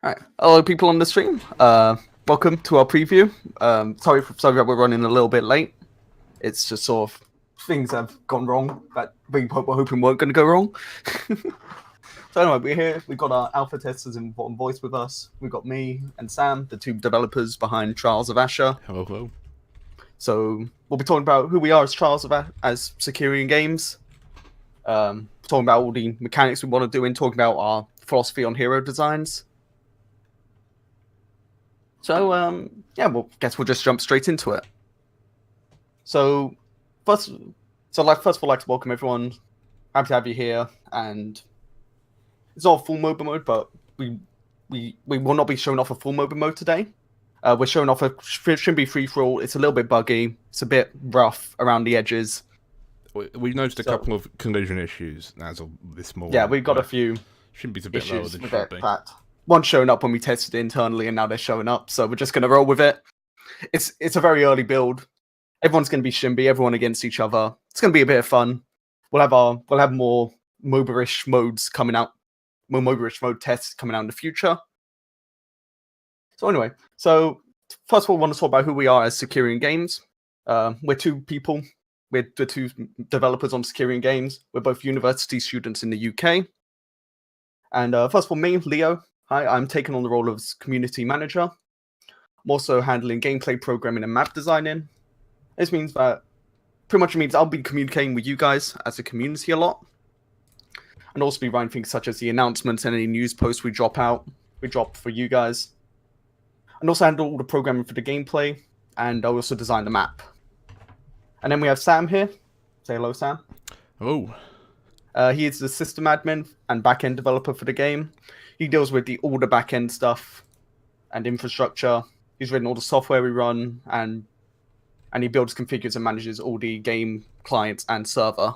All right, hello, people on the stream. Welcome to our preview. Sorry that we're running a little bit late. It's just sort of things have gone wrong that we were hoping weren't going to go wrong. So anyway, we're here. We've got our alpha testers in on voice with us. We've got me and Sam, the two developers behind Trials of Ashur. Hello, hello. So we'll be talking about who we are as as Securian Games. Talking about all the mechanics we want to do and talking about our philosophy on hero designs. So, yeah, well, guess we'll just jump straight into it. So, first of all, I'd like to welcome everyone. Happy to have you here. And it's not full MOBA mode, but we will not be showing off a full MOBA mode today. We're showing off shouldn't be free for all. It's a little bit buggy. It's a bit rough around the edges. We noticed a couple of collision issues as of this morning. Yeah, we've got a few. Shouldn't be a bit lower than should be. That one's showing up when we tested it internally, and now they're showing up. So we're just going to roll with it. It's a very early build. Everyone's going to be shimby. Everyone against each other. It's going to be a bit of fun. We'll have more MOBA-ish modes coming out. More MOBA-ish mode tests coming out in the future. So anyway, first of all, we want to talk about who we are as Securian Games. We're two people. We're the two developers on Securian Games. We're both university students in the UK. And first of all, me, Leo. Hi, I'm taking on the role of community manager. I'm also handling gameplay programming and map designing. This means that pretty much means I'll be communicating with you guys as a community a lot. And also be writing things such as the announcements and any news posts we drop for you guys. And also handle all the programming for the gameplay. And I'll also design the map. And then we have Sam here. Say hello, Sam. Hello. He is the system admin and backend developer for the game. He deals with all the backend stuff and infrastructure. He's written all the software we run, and he builds, configures, and manages all the game clients and server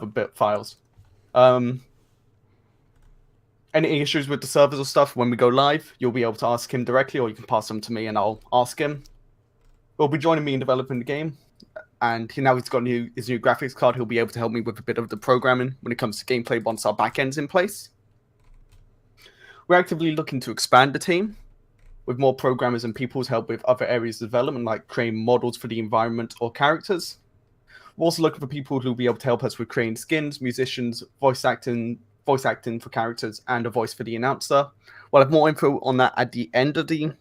bit files. Any issues with the servers or stuff when we go live, you'll be able to ask him directly, or you can pass them to me and I'll ask him. He'll be joining me in developing the game. And now he's got his new graphics card. He'll be able to help me with a bit of the programming when it comes to gameplay once our backend's in place. We're actively looking to expand the team with more programmers and people to help with other areas of development, like creating models for the environment or characters. We're also looking for people who will be able to help us with creating skins, musicians, voice acting for characters, and a voice for the announcer. We'll have more info on that at the end of the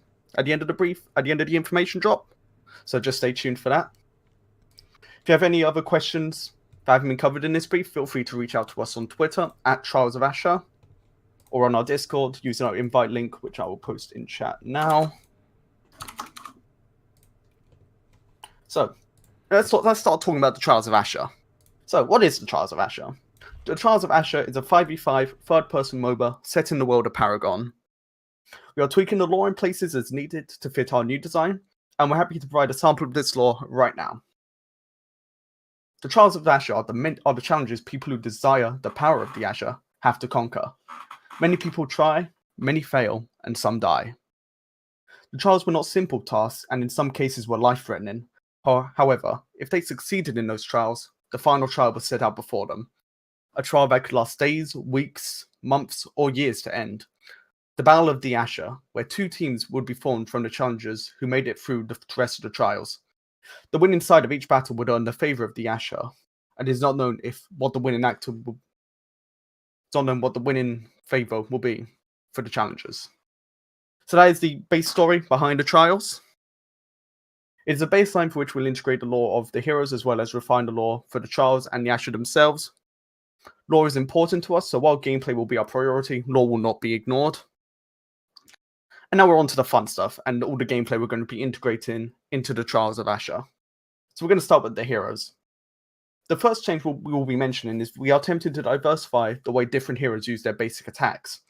information drop. So just stay tuned for that. If you have any other questions that haven't been covered in this brief, feel free to reach out to us on Twitter at Trials of Ashur, or on our Discord using our invite link, which I will post in chat now. So let's start talking about the Trials of Ashur. So what is the Trials of Ashur? The Trials of Ashur is a 5v5 third-person MOBA set in the world of Paragon. We are tweaking the lore in places as needed to fit our new design, and we're happy to provide a sample of this lore right now. The Trials of Ashur are the challenges people who desire the power of the Ashur have to conquer. Many people try, many fail, and some die. The trials were not simple tasks, and in some cases were life-threatening. However, if they succeeded in those trials, the final trial was set out before them. A trial that could last days, weeks, months, or years to end. The Battle of the Ashur, where two teams would be formed from the challengers who made it through the rest of the trials. The winning side of each battle would earn the favor of the Ashur, and it is not known what the winning favor will be for the challengers. So that is the base story behind the trials. It is a baseline for which we'll integrate the lore of the heroes as well as refine the lore for the trials and the Ashur themselves. Lore is important to us, so while gameplay will be our priority, lore will not be ignored. And now we're on to the fun stuff and all the gameplay we're going to be integrating into the Trials of Ashur. So we're going to start with the heroes. The first change we will be mentioning is we are attempting to diversify the way different heroes use their basic attacks.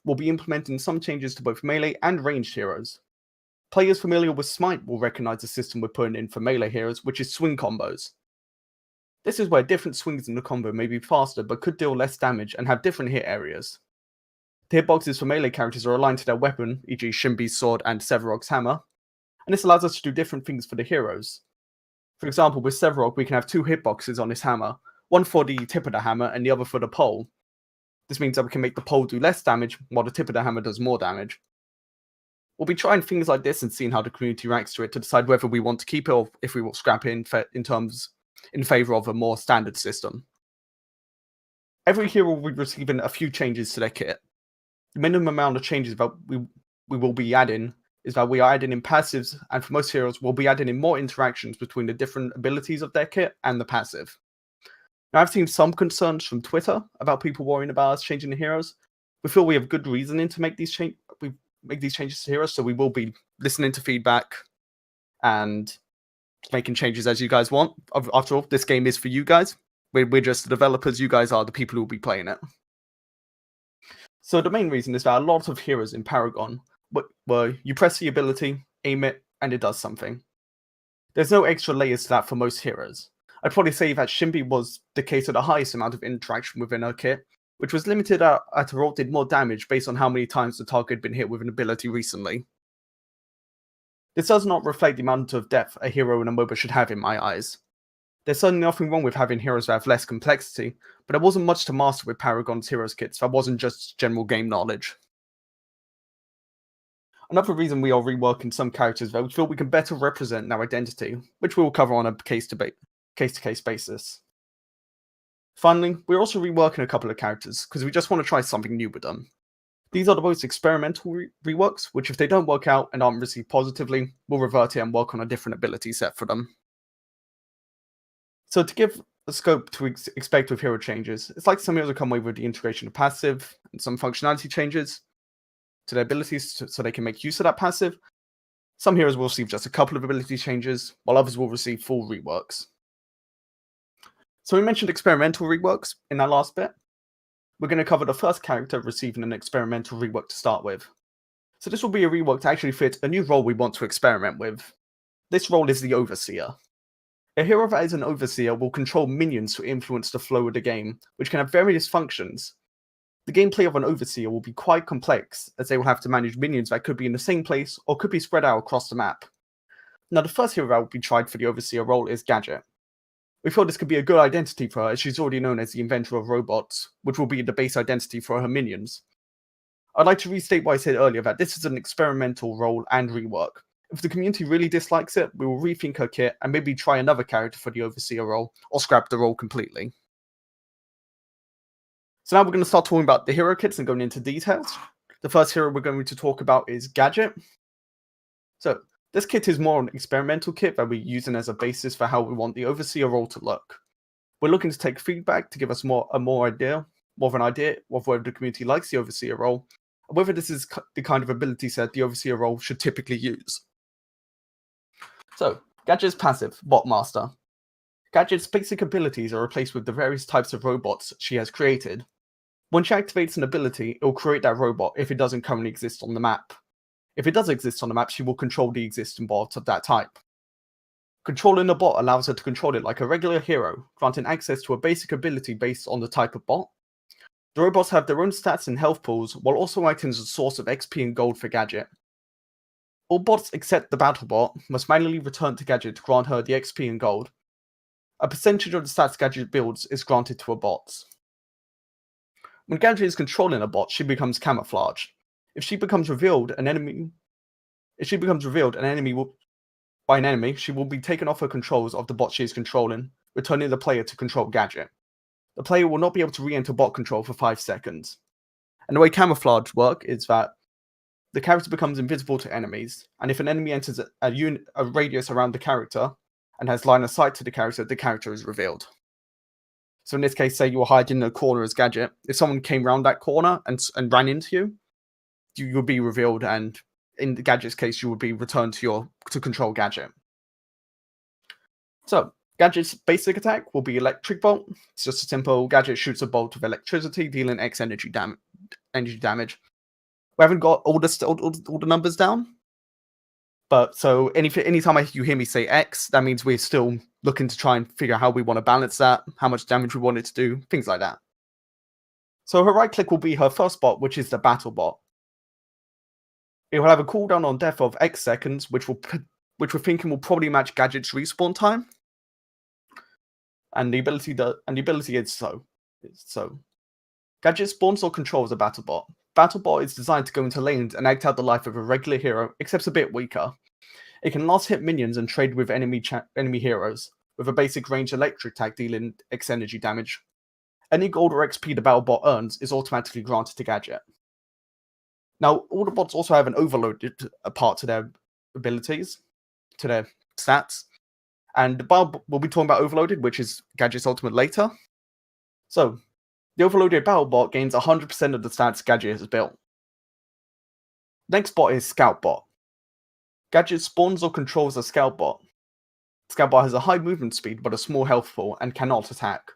We'll be implementing some changes to both melee and ranged heroes. Players familiar with Smite will recognize the system we're putting in for melee heroes, which is swing combos. This is where different swings in the combo may be faster but could deal less damage and have different hit areas. The hitboxes for melee characters are aligned to their weapon, e.g. Shimbi's sword and Sevarog's hammer, and this allows us to do different things for the heroes. For example, with Sevarog, we can have two hitboxes on his hammer, one for the tip of the hammer and the other for the pole. This means that we can make the pole do less damage while the tip of the hammer does more damage. We'll be trying things like this and seeing how the community reacts to it to decide whether we want to keep it or if we will scrap it in favor of a more standard system. Every hero will be receiving a few changes to their kit. The minimum amount of changes that we will be adding is that we are adding in passives, and for most heroes, we'll be adding in more interactions between the different abilities of their kit and the passive. Now, I've seen some concerns from Twitter about people worrying about us changing the heroes. We feel we have good reasoning to make these changes to heroes, so we will be listening to feedback and making changes as you guys want. After all, this game is for you guys. We're just the developers. You guys are the people who will be playing it. So the main reason is that a lot of heroes in Paragon, where you press the ability, aim it, and it does something. There's no extra layers to that for most heroes. I'd probably say that Shimbi was the case of the highest amount of interaction within her kit, which was limited at a roll did more damage based on how many times the target had been hit with an ability recently. This does not reflect the amount of depth a hero in a MOBA should have in my eyes. There's certainly nothing wrong with having heroes that have less complexity, but there wasn't much to master with Paragon's heroes kits that wasn't just general game knowledge. Another reason we are reworking some characters that we feel we can better represent their identity, which we will cover on a case-to-case basis. Finally, we're also reworking a couple of characters, because we just want to try something new with them. These are the most experimental reworks, which if they don't work out and aren't received positively, we'll revert it and work on a different ability set for them. So to give the scope to expect with hero changes, it's like some heroes will come away with the integration of passive and some functionality changes to their abilities so they can make use of that passive. Some heroes will receive just a couple of ability changes, while others will receive full reworks. So we mentioned experimental reworks in that last bit. We're going to cover the first character receiving an experimental rework to start with. So this will be a rework to actually fit a new role we want to experiment with. This role is the Overseer. A hero that is an Overseer will control minions to influence the flow of the game, which can have various functions. The gameplay of an Overseer will be quite complex, as they will have to manage minions that could be in the same place or could be spread out across the map. Now, the first hero that will be tried for the Overseer role is Gadget. We feel this could be a good identity for her, as she's already known as the inventor of robots, which will be the base identity for her minions. I'd like to restate what I said earlier, that this is an experimental role and rework. If the community really dislikes it, we will rethink her kit and maybe try another character for the Overseer role, or scrap the role completely. So now we're going to start talking about the hero kits and going into details. The first hero we're going to talk about is Gadget. So this kit is more an experimental kit that we're using as a basis for how we want the Overseer role to look. We're looking to take feedback to give us more of an idea of whether the community likes the Overseer role, and whether this is the kind of ability set the Overseer role should typically use. So, Gadget's passive, Bot Master. Gadget's basic abilities are replaced with the various types of robots she has created. When she activates an ability, it will create that robot if it doesn't currently exist on the map. If it does exist on the map, she will control the existing bot of that type. Controlling a bot allows her to control it like a regular hero, granting access to a basic ability based on the type of bot. The robots have their own stats and health pools, while also acting as a source of XP and gold for Gadget. All bots except the battle bot must manually return to Gadget to grant her the XP and gold. A percentage of the stats Gadget builds is granted to her bots. When Gadget is controlling a bot, she becomes camouflaged. If she becomes revealed by an enemy, she will be taken off her controls of the bot she is controlling, returning the player to control Gadget. The player will not be able to re-enter bot control for 5 seconds. And the way camouflage works is that the character becomes invisible to enemies, and if an enemy enters a radius around the character and has line of sight to the character is revealed. So in this case, say you were hiding in a corner as Gadget, if someone came around that corner and ran into you, you would be revealed, and in the Gadget's case, you would be returned to control Gadget. So, Gadget's basic attack will be Electric Bolt. It's just a simple Gadget shoots a bolt of electricity, dealing X energy damage. We haven't got all the numbers down, but so anytime you hear me say X, that means we're still looking to try and figure out how we want to balance that, how much damage we want it to do, things like that. So her right click will be her first bot, which is the Battle Bot. It will have a cooldown on death of X seconds, which we're thinking will probably match Gadget's respawn time. And the ability is so. Gadget spawns or controls a BattleBot. BattleBot is designed to go into lanes and act out the life of a regular hero, except a bit weaker. It can last hit minions and trade with enemy heroes, with a basic range electric tag dealing X energy damage. Any gold or XP the BattleBot earns is automatically granted to Gadget. Now, all the bots also have an overloaded part to their abilities, to their stats. And we'll be talking about overloaded, which is Gadget's ultimate later. So, the overloaded BattleBot gains 100% of the stats Gadget has built. Next bot is Scoutbot. Gadget spawns or controls a Scoutbot. Scoutbot has a high movement speed but a small health pool and cannot attack.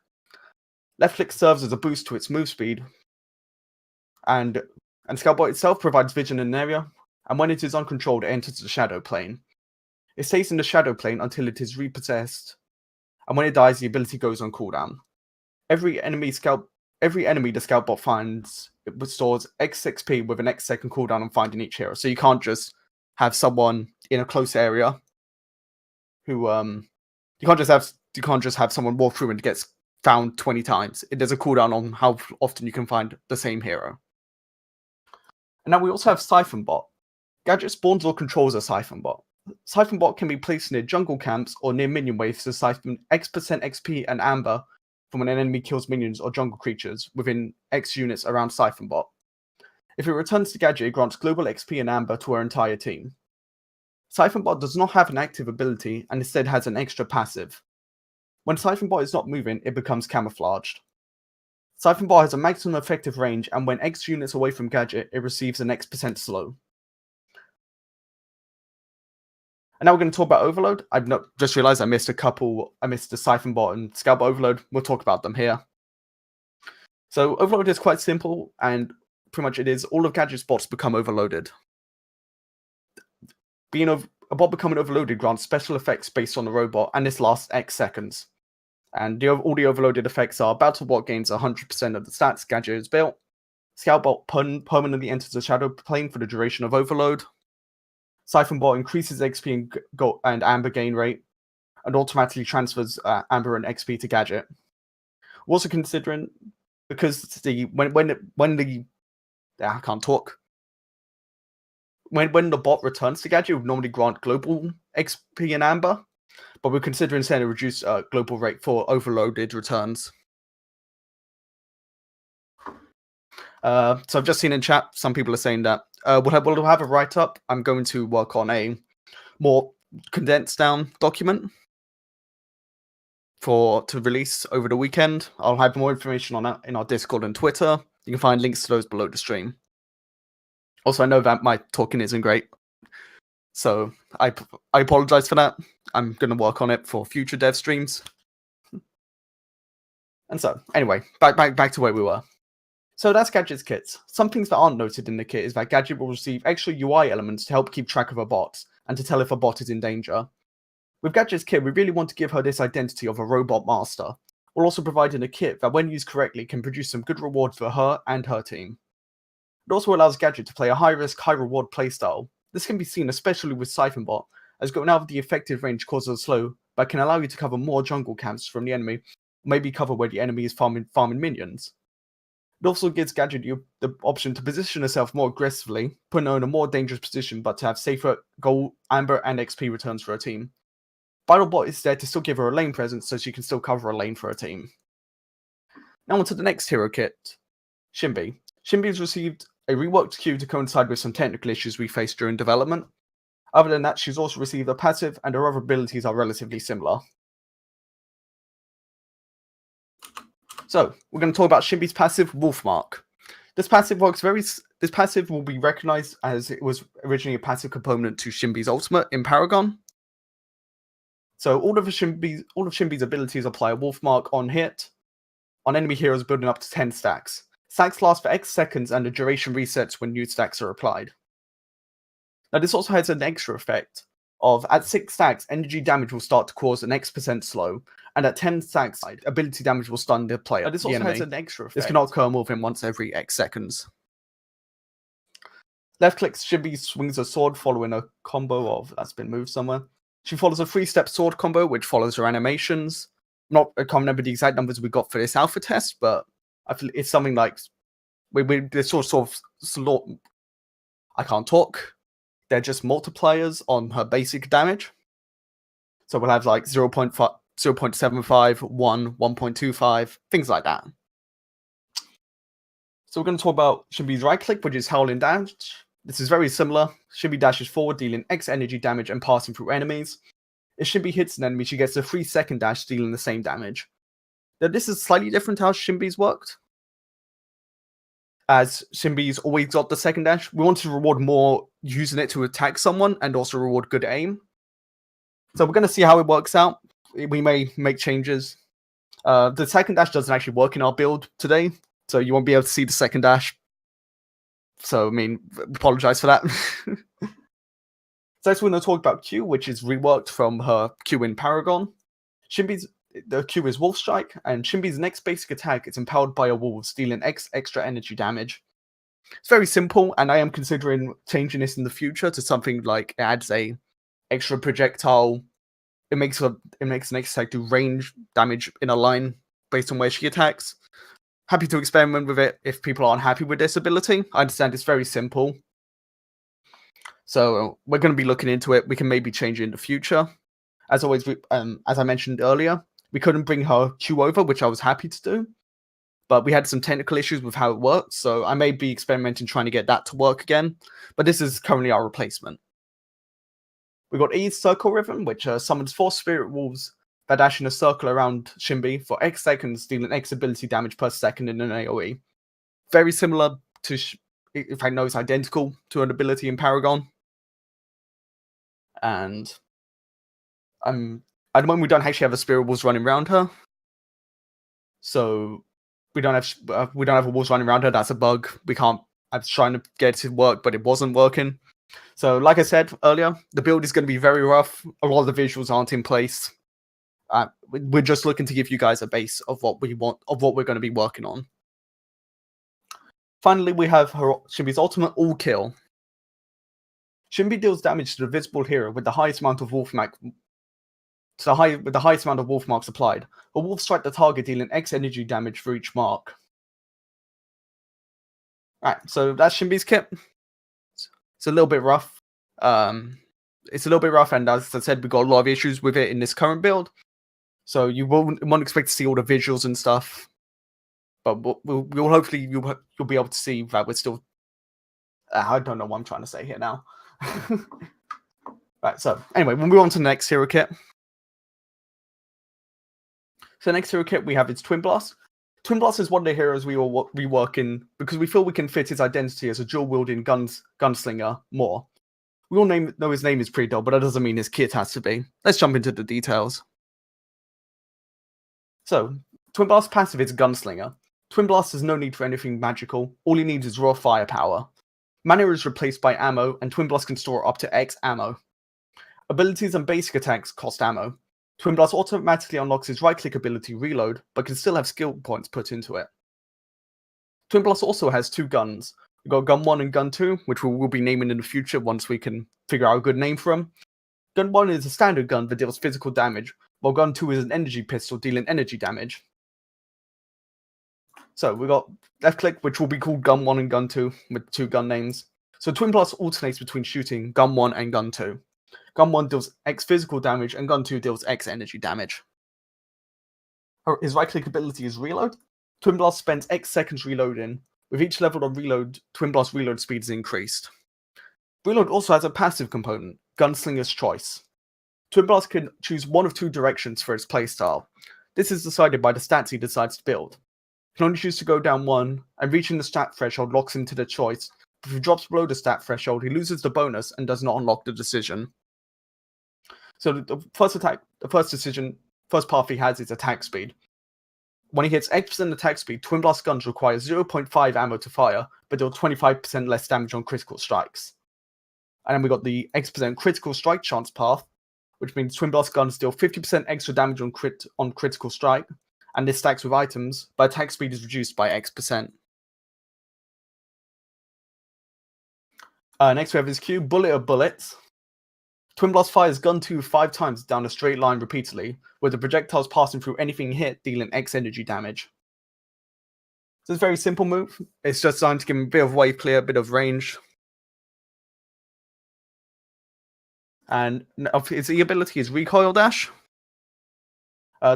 Left click serves as a boost to its move speed, and Scoutbot itself provides vision in an area, and when it is uncontrolled, it enters the shadow plane. It stays in the shadow plane until it is repossessed, and when it dies, the ability goes on cooldown. Every enemy the Scoutbot finds, it restores X XP with an X second cooldown on finding each hero. So you can't just have someone in a close area who you can't just have someone walk through and gets found 20 times. There's a cooldown on how often you can find the same hero. And now we also have Siphonbot. Gadget spawns or controls a Siphonbot. Siphonbot can be placed near jungle camps or near minion waves to siphon X% XP and amber from when an enemy kills minions or jungle creatures within X units around Siphonbot. If it returns to Gadget, it grants global XP and amber to our entire team. Siphonbot does not have an active ability and instead has an extra passive. When Siphonbot is not moving, it becomes camouflaged. Siphonbot has a maximum effective range, and when X units away from Gadget, it receives an X% slow. And now we're going to talk about Overload. I've just realized I missed the Siphonbot and Scoutbot Overload. We'll talk about them here. So Overload is quite simple, and pretty much it is all of Gadget's bots become overloaded. A bot becoming overloaded grants special effects based on the robot, and this lasts X seconds. And all the overloaded effects are: BattleBot gains 100% of the stats Gadget is built. Scoutbot permanently enters the shadow plane for the duration of overload. Siphonbot increases XP and amber gain rate, and automatically transfers amber and XP to Gadget. We're also considering, because when the bot returns to Gadget, it would normally grant global XP and amber, but we're considering setting a reduced global rate for overloaded returns. So I've just seen in chat, some people are saying that we'll have a write-up. I'm going to work on a more condensed down document to release over the weekend. I'll have more information on that in our Discord and Twitter. You can find links to those below the stream. Also, I know that my talking isn't great, so I apologize for that. I'm going to work on it for future dev streams. And so, anyway, back to where we were. So that's Gadget's kits. Some things that aren't noted in the kit is that Gadget will receive extra UI elements to help keep track of her bots, and to tell if a bot is in danger. With Gadget's kit, we really want to give her this identity of a robot master, while also providing a kit that, when used correctly, can produce some good rewards for her and her team. It also allows Gadget to play a high-risk, high-reward playstyle. This can be seen especially with Siphonbot, as going out of the effective range causes a slow, but can allow you to cover more jungle camps from the enemy, maybe cover where the enemy is farming minions. It also gives Gadget the option to position herself more aggressively, putting her in a more dangerous position, but to have safer gold, amber, and XP returns for her team. BattleBot is there to still give her a lane presence, so she can still cover a lane for her team. Now on to the next hero kit, Shimby. Shimby has received a reworked queue to coincide with some technical issues we faced during development. Other than that, she's also received a passive, and her other abilities are relatively similar. So, we're going to talk about Shimby's passive, Wolfmark. This passive will be recognized as it was originally a passive component to Shimby's ultimate in Paragon. So, all of Shimby's abilities apply a Wolfmark on hit on enemy heroes building up to 10 stacks. Stacks last for X seconds, and the duration resets when new stacks are applied. Now, this also has an extra effect of, at 6 stacks, energy damage will start to cause an X% slow, and at 10 stacks, ability damage will stun the player. Now, this also has an extra effect. This cannot occur more than once every X seconds. Left click Shimby swings a sword following a combo of, that's been moved somewhere. She follows a 3-step sword combo, which follows her animations. I can't remember the exact numbers we got for this alpha test, but I feel it's something like They're sort of I can't talk. They're just multipliers on her basic damage. So we'll have like 0.5, 0.75, 1, 1.25, things like that. So we're going to talk about Shinbi's right click, which is howling dash. This is very similar. Shinbi dashes forward, dealing X energy damage and passing through enemies. If Shinbi hits an enemy, she gets a 3-second dash, dealing the same damage. Now, this is slightly different to how Shinbi's worked. As Shinbi's always got the second dash, we want to reward more using it to attack someone and also reward good aim. So we're going to see how it works out. We may make changes. The second dash doesn't actually work in our build today, so you won't be able to see the second dash. So, I mean, apologize for that. So next we're going to talk about Q, which is reworked from her Q in Paragon. The Q is Wolf Strike, and Shinbi's next basic attack is empowered by a wolf, dealing X extra energy damage. It's very simple, and I am considering changing this in the future to something like it adds a extra projectile. It makes the next attack do range damage in a line based on where she attacks. Happy to experiment with it if people aren't happy with this ability. I understand it's very simple. So we're going to be looking into it. We can maybe change it in the future. As always, as I mentioned earlier, we couldn't bring her Q over, which I was happy to do. But we had some technical issues with how it works, so I may be experimenting trying to get that to work again. But this is currently our replacement. We've got E's Circle Rhythm, which summons 4 Spirit Wolves that dash in a circle around Shinbi for X seconds, dealing X ability damage per second in an AoE. Very similar to, in fact, no, it's identical to an ability in Paragon. And at the moment, we don't actually have a Spirit Wolves running around her. So we don't have a Wolves running around her. That's a bug. I was trying to get it to work, but it wasn't working. So, like I said earlier, the build is going to be very rough. A lot of the visuals aren't in place. We're just looking to give you guys a base of what we want, of what we're going to be working on. Finally, we have Shinbi's ultimate all kill. Shinbi deals damage to the visible hero with the highest amount of wolf mark. With the highest amount of wolf marks applied. A wolf strike the target, dealing X energy damage for each mark. Alright, so that's Shinbi's kit. It's a little bit rough. It's a little bit rough, and as I said, we've got a lot of issues with it in this current build. So you won't expect to see all the visuals and stuff. But we'll hopefully you'll be able to see that we're still. I don't know what I'm trying to say here now. Right. So anyway, we'll move on to the next hero kit. So the next hero kit we have is Twin Blast. Twin Blast is one of the heroes we will rework in because we feel we can fit his identity as a dual-wielding gunslinger more. We all know his name is pretty dull, but that doesn't mean his kit has to be. Let's jump into the details. So, Twin Blast's passive is Gunslinger. Twin Blast has no need for anything magical. All he needs is raw firepower. Mana is replaced by ammo, and Twin Blast can store up to X ammo. Abilities and basic attacks cost ammo. Twin Blast automatically unlocks his right-click ability Reload, but can still have skill points put into it. Twin Blast also has 2 guns. We've got Gun 1 and Gun 2, which we'll be naming in the future once we can figure out a good name for them. Gun 1 is a standard gun that deals physical damage, while Gun 2 is an energy pistol dealing energy damage. So we've got left-click, which will be called Gun 1 and Gun 2, with 2 gun names. So Twin Blast alternates between shooting Gun 1 and Gun 2. Gun 1 deals X physical damage, and Gun 2 deals X energy damage. His right-click ability is Reload. Twin Blast spends X seconds reloading. With each level of reload, Twin Blast reload speed is increased. Reload also has a passive component, Gunslinger's Choice. Twin Blast can choose one of 2 directions for its playstyle. This is decided by the stats he decides to build. He can only choose to go down one, and reaching the stat threshold locks into the choice. If he drops below the stat threshold, he loses the bonus and does not unlock the decision. So the first path he has is attack speed. When he hits X% attack speed, Twin Blast guns require 0.5 ammo to fire, but deal 25% less damage on critical strikes. And then we got the X% critical strike chance path, which means Twin Blast guns deal 50% extra damage on critical strike, and this stacks with items, but attack speed is reduced by X%. Next we have his Q, Bullet of Bullets. Twin Blast fires Gun 2 5 times down a straight line repeatedly, with the projectiles passing through anything hit, dealing X energy damage. So it's a very simple move. It's just designed to give him a bit of wave clear, a bit of range. And his E ability is Recoil Dash.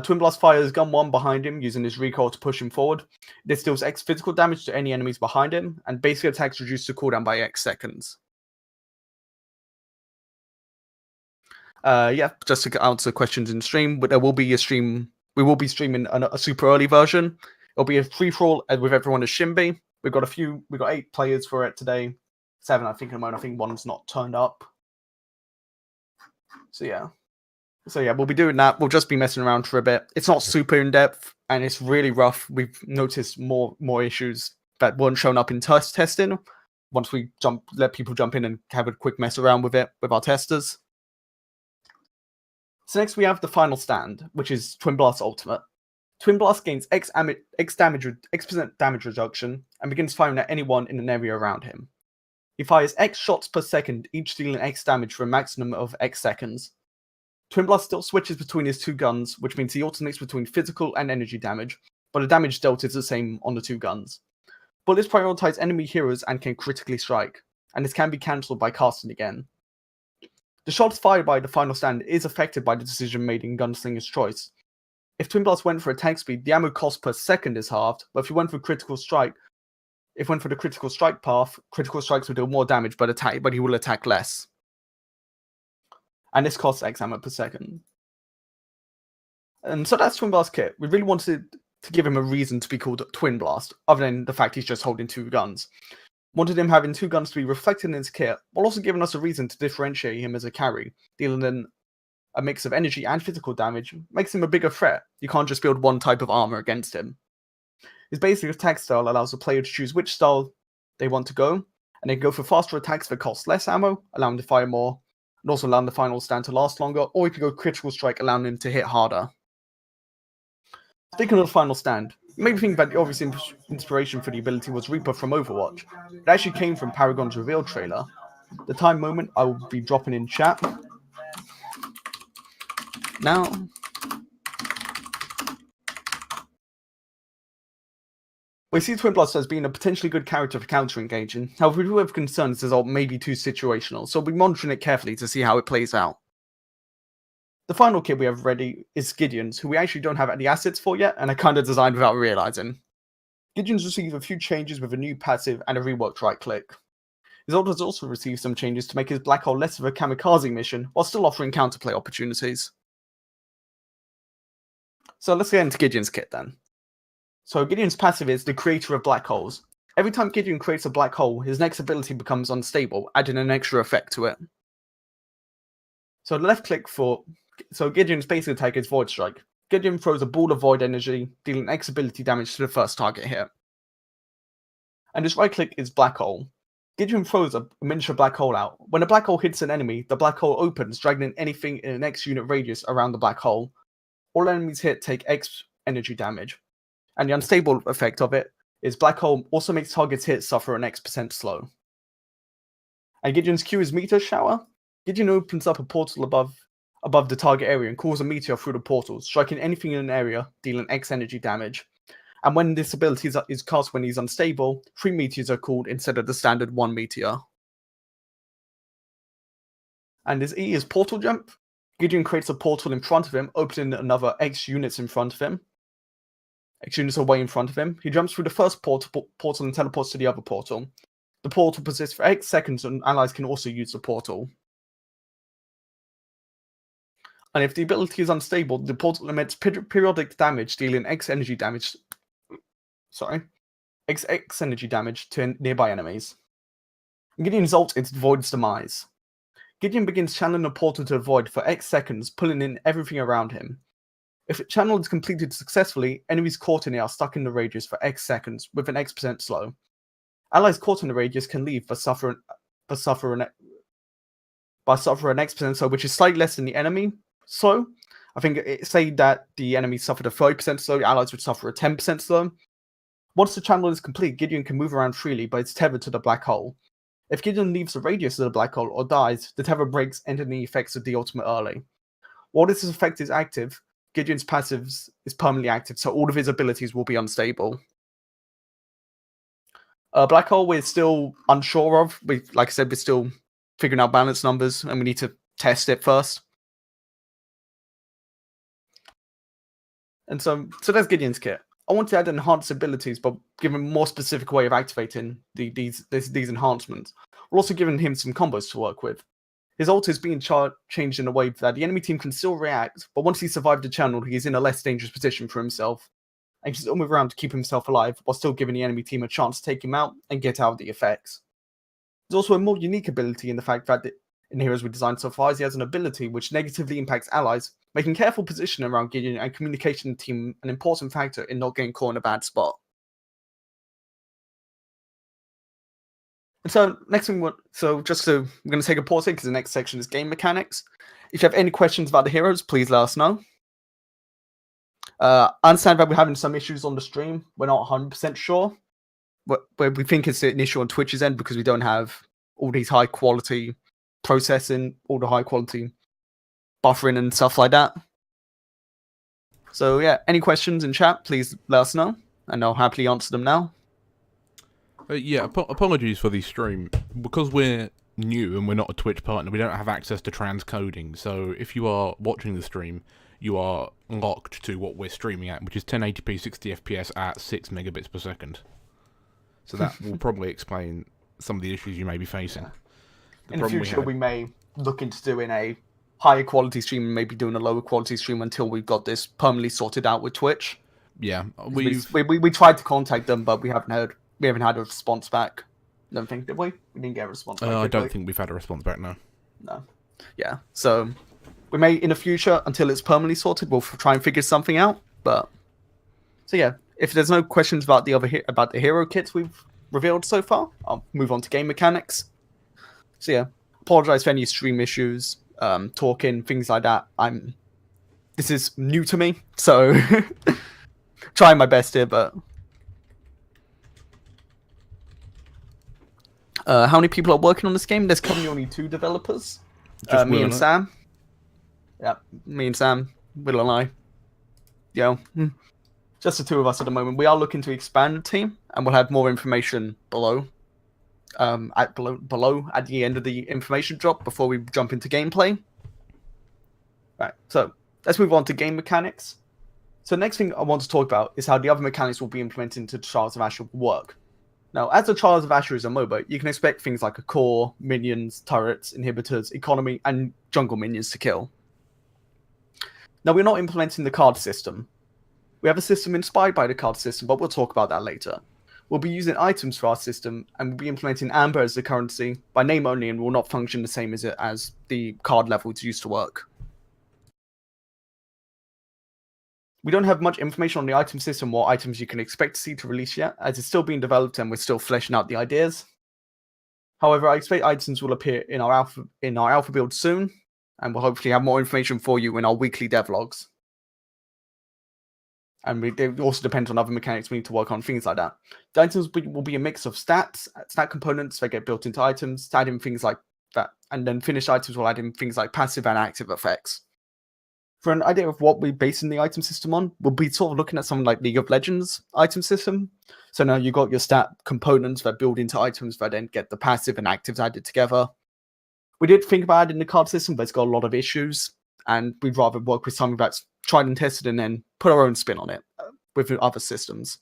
Twin Blast fires Gun 1 behind him, using his recoil to push him forward. This deals X physical damage to any enemies behind him, and basic attacks reduced the cooldown by X seconds. Yeah, just to answer questions in stream, but there will be a stream. We will be streaming a super early version. It'll be a free-for-all with everyone as Shimby. We've got 8 players for it today. 7, I think, at the moment. I think 1's not turned up. So yeah, we'll be doing that. We'll just be messing around for a bit. It's not super in depth, and it's really rough. We've noticed more issues that weren't shown up in testing. Once we let people jump in and have a quick mess around with it with our testers. So next we have the final stand, which is Twin Blast Ultimate. Twin Blast gains X percent damage reduction and begins firing at anyone in an area around him. He fires X shots per second, each dealing X damage for a maximum of X seconds. Twin Blast still switches between his 2 guns, which means he alternates between physical and energy damage, but the damage dealt is the same on the 2 guns. Bullets prioritize enemy heroes and can critically strike, and this can be cancelled by casting again. The shots fired by the final stand is affected by the decision made in Gunslinger's choice. If Twin Blast went for attack speed, the ammo cost per second is halved, but if he went for the critical strike path, critical strikes will deal more damage, but he will attack less. And this costs X ammo per second. And so that's Twin Blast kit. We really wanted to give him a reason to be called Twin Blast, other than the fact he's just holding 2 guns. Wanted him having 2 guns to be reflected in his kit, while also giving us a reason to differentiate him as a carry, dealing in a mix of energy and physical damage, makes him a bigger threat. You can't just build one type of armor against him. His basic attack style allows the player to choose which style they want to go, and they can go for faster attacks that cost less ammo, allowing him to fire more, and also allowing the final stand to last longer, or you can go critical strike, allowing him to hit harder. Speaking of the final stand, you may be thinking that the obvious inspiration for the ability was Reaper from Overwatch. It actually came from Paragon's reveal trailer. The time moment I will be dropping in chat now. We see Twin Blast as being a potentially good character for counter-engaging. However, we do have concerns this result may be too situational, so we'll be monitoring it carefully to see how it plays out. The final kit we have ready is Gideon's, who we actually don't have any assets for yet, and are kind of designed without realizing. Gideon's received a few changes with a new passive and a reworked right-click. His ult has also received some changes to make his black hole less of a kamikaze mission, while still offering counterplay opportunities. So let's get into Gideon's kit then. So Gideon's passive is the creator of black holes. Every time Gideon creates a black hole, his next ability becomes unstable, adding an extra effect to it. So left click so Gideon's basic attack is Void Strike. Gideon throws a ball of void energy, dealing X ability damage to the first target hit. And his right click is Black Hole. Gideon throws a miniature black hole out. When a black hole hits an enemy, the black hole opens, dragging in anything in an X unit radius around the black hole. All enemies hit take X energy damage. And the unstable effect of it is Black Hole also makes targets hit suffer an X% slow. And Gideon's Q is Meteor Shower. Gideon opens up a portal above the target area and calls a meteor through the portal, striking anything in an area, dealing X energy damage. And when this ability is cast when he's unstable, 3 meteors are called instead of the standard 1 meteor. And his E is Portal Jump. Gideon creates a portal in front of him, opening another X units in front of him. X units away in front of him. He jumps through the first portal and teleports to the other portal. The portal persists for X seconds, and allies can also use the portal. And if the ability is unstable, the portal emits periodic damage, dealing X energy damage to nearby enemies. Gideon's ult is Void's Demise. Gideon begins channeling a portal to the Void for X seconds, pulling in everything around him. If the channel is completed successfully, enemies caught in it are stuck in the radius for X seconds with an X% slow. Allies caught in the radius can leave but suffer an X% slow, which is slightly less than the enemy. So, I think say that the enemy suffered a 30% slow, the allies would suffer a 10% slow. Once the channel is complete, Gideon can move around freely, but it's tethered to the black hole. If Gideon leaves the radius of the black hole or dies, the tether breaks, ending the effects of the ultimate early. While this effect is active, Gideon's passive is permanently active, so all of his abilities will be unstable. Black hole we're still unsure of. Like I said, we're still figuring out balance numbers, and we need to test it first. And so that's Gideon's kit. I want to add enhanced abilities, but give him a more specific way of activating these enhancements. We're also giving him some combos to work with. His ult is being changed in a way that the enemy team can still react, but once he's survived the channel, he's in a less dangerous position for himself. And he can still move around to keep himself alive, while still giving the enemy team a chance to take him out and get out of the effects. There's also a more unique ability in the fact that in the heroes we designed so far, he has an ability which negatively impacts allies, making careful position around Gideon and communication in the team an important factor in not getting caught in a bad spot. And so next thing, we're going to take a pause here because the next section is game mechanics. If you have any questions about the heroes, please let us know. I understand that we're having some issues on the stream. We're not 100% sure. But we think it's an issue on Twitch's end because we don't have all these high quality processing, all the high quality buffering and stuff like that. So yeah, any questions in chat, please let us know, and I'll happily answer them now. Apologies for the stream. Because we're new and we're not a Twitch partner, we don't have access to transcoding. So if you are watching the stream, you are locked to what we're streaming at, which is 1080p 60 FPS at 6 megabits per second. So that will probably explain some of the issues you may be facing. In the future, we may look into doing a higher quality stream and maybe doing a lower quality stream until we've got this permanently sorted out with Twitch. Yeah, we tried to contact them, but we haven't had a response back. I don't think, did we? We didn't get a response back. I don't think we've had a response back, no. No. Yeah, so we may, in the future, until it's permanently sorted, we'll try and figure something out. But so yeah, if there's no questions about the hero kits we've revealed so far, I'll move on to game mechanics. So yeah, apologize for any stream issues, talking, things like that. This is new to me, so trying my best here, but how many people are working on this game? There's currently only 2 developers. Me and Sam. Yeah, me and Sam, Will and I. Yeah, just the 2 of us at the moment. We are looking to expand the team, and we'll have more information below. At the end of the information drop before we jump into gameplay. Right, so let's move on to game mechanics. So the next thing I want to talk about is how the other mechanics will be implemented into Trials of Ashur work. Now, as the Trials of Ashur is a MOBA, you can expect things like a core, minions, turrets, inhibitors, economy, and jungle minions to kill. Now, we're not implementing the card system. We have a system inspired by the card system, but we'll talk about that later. We'll be using items for our system, and we'll be implementing Amber as the currency by name only and will not function the same as the card levels used to work. We don't have much information on the item system, what items you can expect to see to release yet, as it's still being developed and we're still fleshing out the ideas. However, I expect items will appear in our alpha build soon, and we'll hopefully have more information for you in our weekly devlogs. And it also depends on other mechanics we need to work on, things like that. The items will be a mix of stat components that get built into items, to add in things like that, and then finished items will add in things like passive and active effects. For an idea of what we're basing the item system on, we'll be sort of looking at something like League of Legends item system. So now you've got your stat components that build into items that then get the passive and actives added together. We did think about adding the card system, but it's got a lot of issues, and we'd rather work with something that's tried and tested and then put our own spin on it with other systems.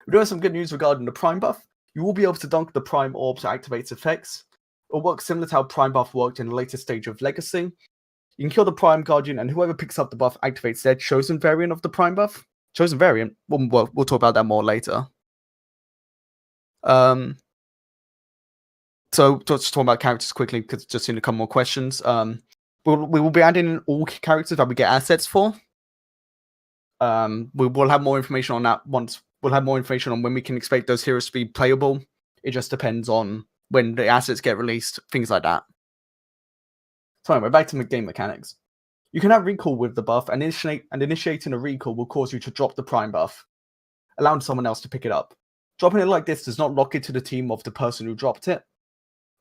We do have some good news regarding the Prime buff. You will be able to dunk the Prime Orb to activate its effects. It will work similar to how Prime buff worked in the later stage of Legacy. You can kill the Prime Guardian, and whoever picks up the buff activates their chosen variant of the Prime buff. Chosen variant? We'll talk about that more later. So just talking about characters quickly, because just seen a couple more questions. We will be adding in all characters that we get assets for. We will have more information on that once. We'll have more information on when we can expect those heroes to be playable. It just depends on when the assets get released, things like that. So anyway, back to game mechanics. You can have recall with the buff, and initiating a recall will cause you to drop the Prime buff, allowing someone else to pick it up. Dropping it like this does not lock it to the team of the person who dropped it.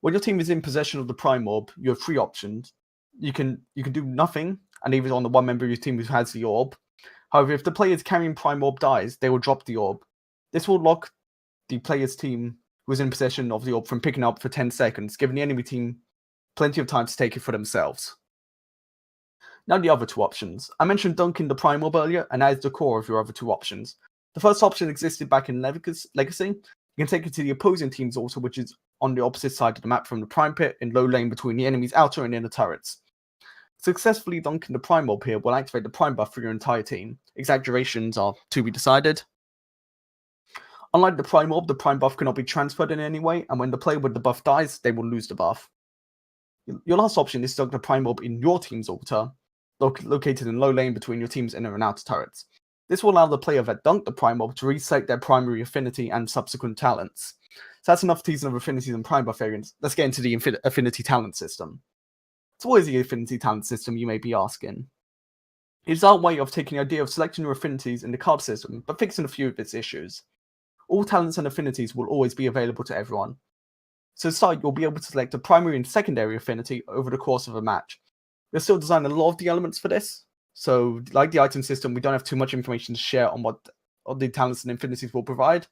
When your team is in possession of the Prime Orb, you have 3 options. You can do nothing, and leave it on the one member of your team who has the orb. However, if the player carrying Prime Orb dies, they will drop the orb. This will lock the player's team who is in possession of the orb from picking up for 10 seconds, giving the enemy team plenty of time to take it for themselves. Now the other two options. I mentioned dunking the prime orb earlier, and that is the core of your other two options. The first option existed back in Legacy. You can take it to the opposing team's altar, which is on the opposite side of the map from the prime pit in low lane between the enemy's outer and inner turrets. Successfully dunking the prime orb here will activate the prime buff for your entire team. Exact durations are to be decided. Unlike the prime orb, the prime buff cannot be transferred in any way, and when the player with the buff dies, they will lose the buff. Your last option is to dunk the prime orb in your team's altar, located in low lane between your team's inner and outer turrets. This will allow the player that dunked the prime orb to reselect their primary affinity and subsequent talents. So that's enough teasing of affinities and prime buff variants. Let's get into the affinity talent system. So what is the affinity talent system, you may be asking? It's our way of taking the idea of selecting your affinities in the card system, but fixing a few of its issues. All talents and affinities will always be available to everyone. So to start, you'll be able to select a primary and secondary affinity over the course of a match. We've still designed a lot of the elements for this, so like the item system, we don't have too much information to share on what the talents and affinities will provide.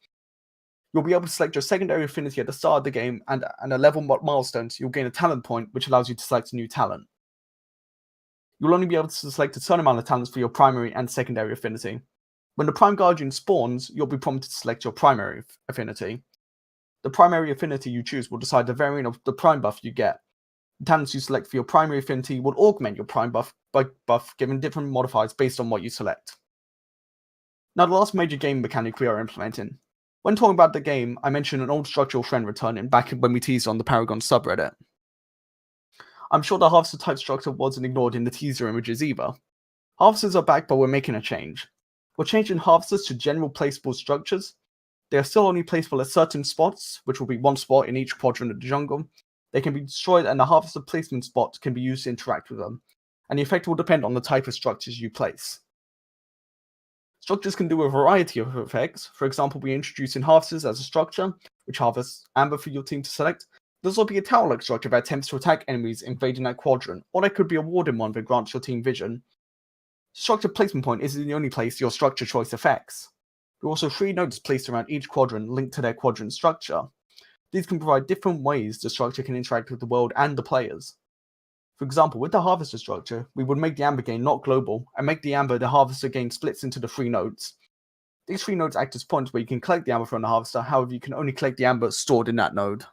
You'll be able to select your secondary affinity at the start of the game, and at level milestones, you'll gain a talent point, which allows you to select a new talent. You'll only be able to select a certain amount of talents for your primary and secondary affinity. When the Prime Guardian spawns, you'll be prompted to select your primary affinity. The primary affinity you choose will decide the variant of the prime buff you get. The talents you select for your primary affinity will augment your prime buff, given different modifiers based on what you select. Now, the last major game mechanic we are implementing. When talking about the game, I mentioned an old structural trend returning back when we teased on the Paragon subreddit. I'm sure the harvester type structure wasn't ignored in the teaser images either. Harvesters are back, but we're making a change. We're changing harvesters to general placeable structures. They are still only placeable at certain spots, which will be one spot in each quadrant of the jungle. They can be destroyed, and the harvester placement spot can be used to interact with them, and the effect will depend on the type of structures you place. Structures can do a variety of effects. For example, we introduce in harvesters as a structure, which harvests amber for your team to select. There's also be a tower-like structure that attempts to attack enemies invading that quadrant, or there could be a warden one that grants your team vision. Structure placement point isn't the only place your structure choice affects. There are also 3 nodes placed around each quadrant linked to their quadrant structure. These can provide different ways the structure can interact with the world and the players. For example, with the harvester structure, we would make the amber gain not global, and make the amber the harvester gain splits into the 3 nodes. These 3 nodes act as points where you can collect the amber from the harvester, however you can only collect the amber stored in that node.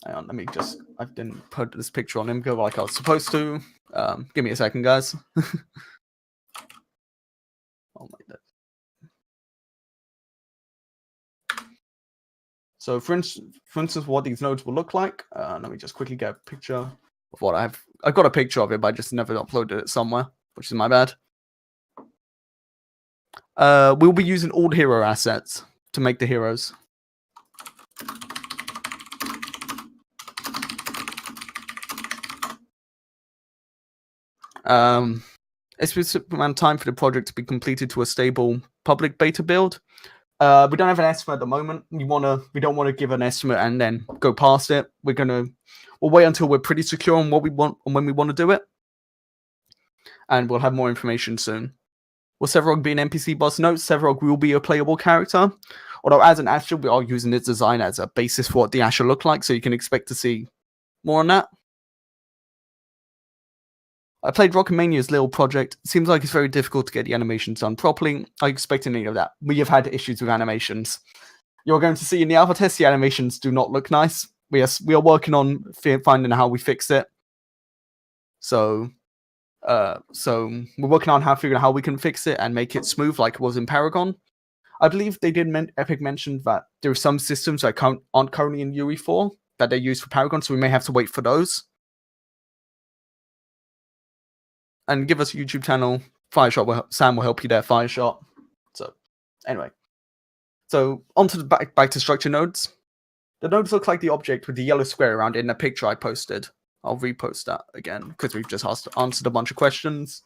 Hang on, let me just, I didn't put this picture on Imgo like I was supposed to. Give me a second, guys. Oh my God. So for instance, what these nodes will look like, let me just quickly get a picture of what I have. I've got a picture of it, but I just never uploaded it somewhere, which is my bad. We'll be using all hero assets to make the heroes. It's been a amount of time for the project to be completed to a stable public beta build. We don't have an estimate at the moment. We don't want to give an estimate and then go past it. We'll wait until we're pretty secure on what we want and when we want to do it, and we'll have more information soon. Will Severog be an NPC boss? No, Severog will be a playable character. Although as an Ashur, we are using its design as a basis for what the Ashur look like, so you can expect to see more on that. I played Rocketmania's little project. It seems like it's very difficult to get the animations done properly. I expect any of that. We have had issues with animations. You're going to see in the alpha test, the animations do not look nice. We are working on finding how we fix it. So we're working on figuring out how we can fix it and make it smooth like it was in Paragon. I believe they did Epic mentioned that there are some systems that aren't currently in UE4 that they use for Paragon, so we may have to wait for those. And give us a YouTube channel. Fireshot, Sam will help you there, Fireshot. So, anyway. So, onto the back to structure nodes. The nodes look like the object with the yellow square around it in the picture I posted. I'll repost that again, because we've just answered a bunch of questions.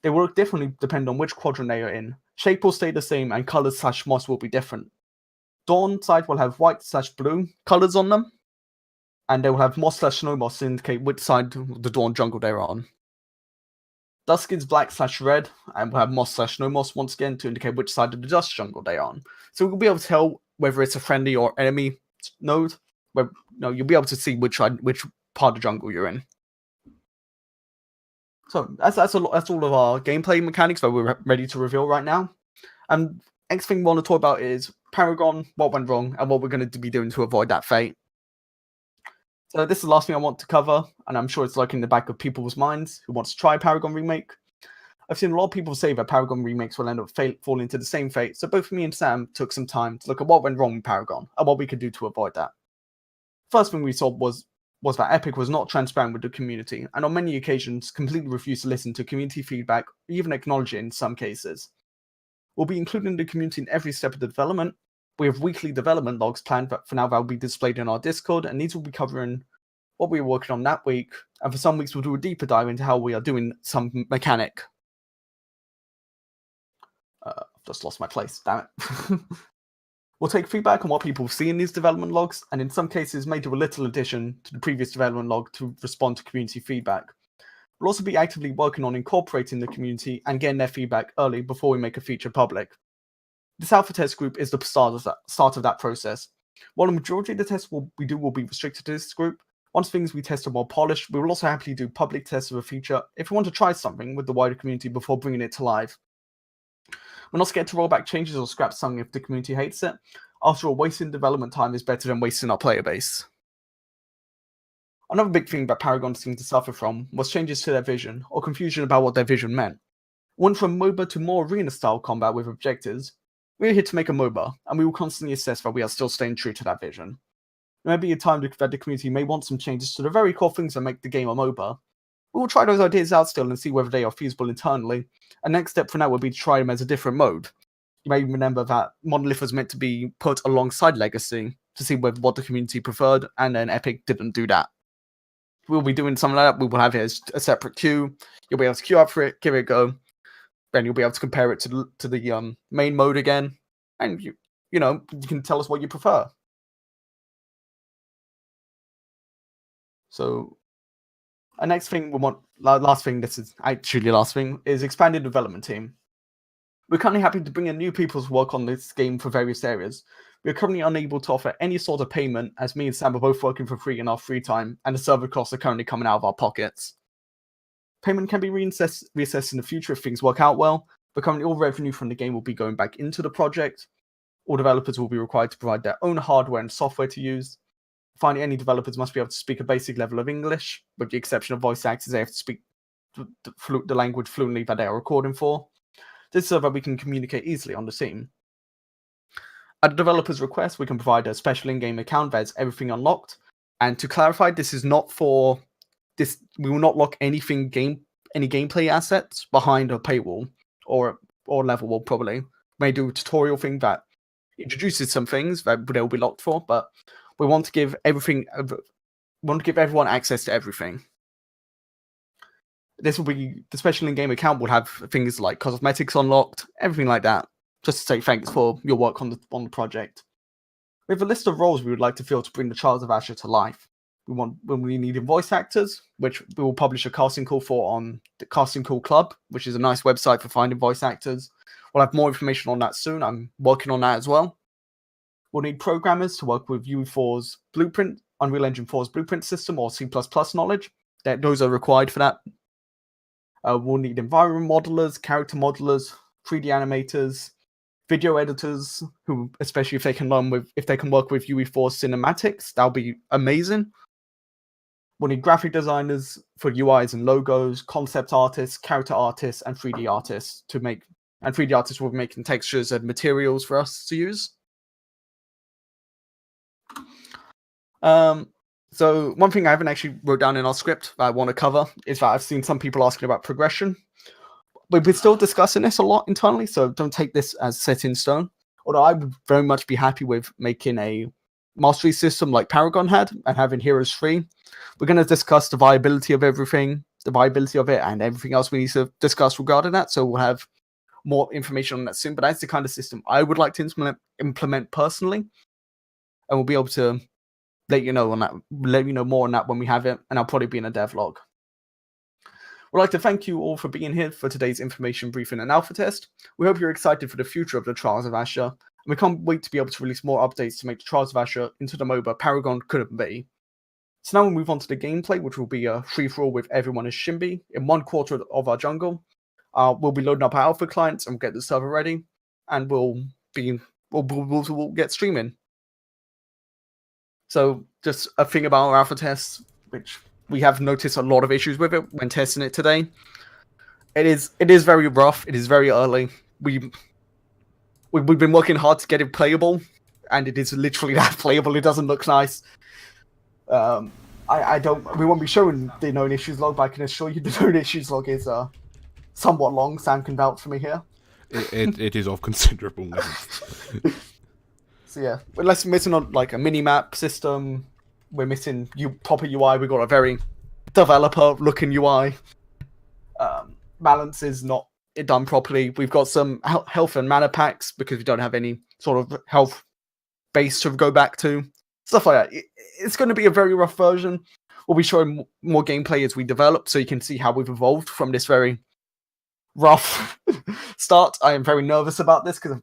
They will differently depend on which quadrant they are in. Shape will stay the same, and colors/moss will be different. Dawn side will have white/blue colors on them, and they will have moss/snow moss to indicate which side of the Dawn jungle they're on. Dusk is black/red, and we'll have moss/no moss once again to indicate which side of the dust jungle they're on. So we'll be able to tell whether it's a friendly or enemy node. Where you'll be able to see which part of the jungle you're in. So that's all of our gameplay mechanics that we're ready to reveal right now. And next thing we want to talk about is Paragon, what went wrong, and what we're going to be doing to avoid that fate. So this is the last thing I want to cover, and I'm sure it's like in the back of people's minds who wants to try Paragon Remake. I've seen a lot of people say that Paragon remakes will end up falling into the same fate, so both me and Sam took some time to look at what went wrong with Paragon and what we could do to avoid that. First thing we saw was that Epic was not transparent with the community, and on many occasions completely refused to listen to community feedback, or even acknowledge it in some cases. We'll be including the community in every step of the development. We have weekly development logs planned for now that will be displayed in our Discord, and these will be covering what we were working on that week, and for some weeks we'll do a deeper dive into how we are doing some mechanic. I've just lost my place, damn it. We'll take feedback on what people see in these development logs, and in some cases may do a little addition to the previous development log to respond to community feedback. We'll also be actively working on incorporating the community and getting their feedback early before we make a feature public. This alpha test group is the start of that process. While the majority of the tests will be restricted to this group, once things we test are more polished, we will also happily do public tests of a feature if we want to try something with the wider community before bringing it to live. We're not scared to roll back changes or scrap something if the community hates it. After all, wasting development time is better than wasting our player base. Another big thing that Paragon seemed to suffer from was changes to their vision, or confusion about what their vision meant. Went from MOBA to more arena-style combat with objectives. We are here to make a MOBA, and we will constantly assess that we are still staying true to that vision. There may be a time that the community may want some changes to the very core things that make the game a MOBA. We will try those ideas out still and see whether they are feasible internally. A next step for now would be to try them as a different mode. You may remember that Monolith was meant to be put alongside Legacy to see what the community preferred, and then Epic didn't do that. We'll be doing something like that. We will have it as a separate queue. You'll be able to queue up for it, give it a go. Then you'll be able to compare it to the main mode again, and you can tell us what you prefer. So, our next thing last thing, is expanded development team. We're currently happy to bring in new people to work on this game for various areas. We are currently unable to offer any sort of payment, as me and Sam are both working for free in our free time, and the server costs are currently coming out of our pockets. Payment can be reassessed in the future if things work out well, but currently all revenue from the game will be going back into the project. All developers will be required to provide their own hardware and software to use. Finally, any developers must be able to speak a basic level of English, with the exception of voice actors. They have to speak the language fluently that they are recording for. This is so that we can communicate easily on the team. At the developer's request, we can provide a special in-game account that has everything unlocked. And to clarify, this is not for this. We will not lock any gameplay assets behind a paywall or level wall. Probably may do a tutorial thing that introduces some things that they'll be locked for, but we want to give everyone access to everything. This will be the special in-game account will have things like cosmetics unlocked, everything like that, just to say thanks for your work on the project. We have a list of roles we would like to fill to bring the Trials of Ashur to life. We need voice actors, which we will publish a casting call for on the Casting Call Club, which is a nice website for finding voice actors. We'll have more information on that soon. I'm working on that as well. We'll need programmers to work with UE4's blueprint, Unreal Engine 4's blueprint system, or C++ knowledge. Those are required for that. We'll need environment modelers, character modelers, 3D animators, video editors, who, especially if they can work with UE4 cinematics, that'll be amazing. We'll need graphic designers for UIs and logos, concept artists, character artists, and 3D artists and 3D artists will be making textures and materials for us to use. So one thing I haven't actually wrote down in our script that I want to cover is that I've seen some people asking about progression. We're still discussing this a lot internally, so don't take this as set in stone. Although I would very much be happy with making a mastery system like Paragon had and having Heroes free. We're going to discuss the viability of everything, and everything else we need to discuss regarding that. So we'll have more information on that soon. But that's the kind of system I would like to implement personally, and we'll be able to let you know more on that when we have it, and I'll probably be in a devlog. We'd like to thank you all for being here for today's information briefing and alpha test. We hope you're excited for the future of the Trials of Ashur, and we can't wait to be able to release more updates to make the Trials of Ashur into the MOBA Paragon couldn't be. So now we'll move on to the gameplay, which will be a free-for-all with everyone as Shinbi in one quarter of our jungle. We'll be loading up our alpha clients and we'll get the server ready, and we'll get streaming. So just a thing about our alpha tests, which we have noticed a lot of issues with it when testing it today. It is very rough. It is very early. We've been working hard to get it playable, and it is literally that playable. It doesn't look nice. We won't be showing the known issues log, but I can assure you the known issues log is somewhat long. Sam can vouch for me here. It is of considerable length. So yeah, we're missing on like a mini-map system. We're missing proper UI. We've got a very developer-looking UI. Balance is not done properly. We've got some health and mana packs because we don't have any sort of health base to go back to. Stuff like that. It's going to be a very rough version. We'll be showing more gameplay as we develop, so you can see how we've evolved from this very rough start. I am very nervous about this because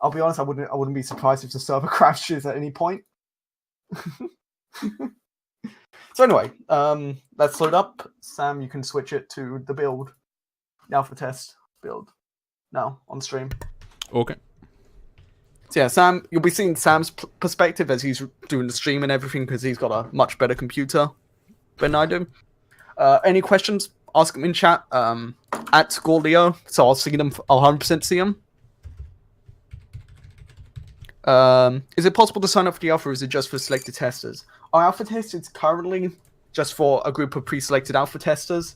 I'll be honest, I wouldn't be surprised if the server crashes at any point. So anyway, let's load up. Sam, you can switch it to the build. The alpha test build. Now, on stream. Okay. So yeah, Sam, you'll be seeing Sam's perspective as he's doing the stream and everything because he's got a much better computer than I do. Any questions? Ask them in chat at Gorleo, so I'll see them. I'll 100% see them. Is it possible to sign up for the alpha, or is it just for selected testers? Our alpha test is currently just for a group of pre-selected alpha testers.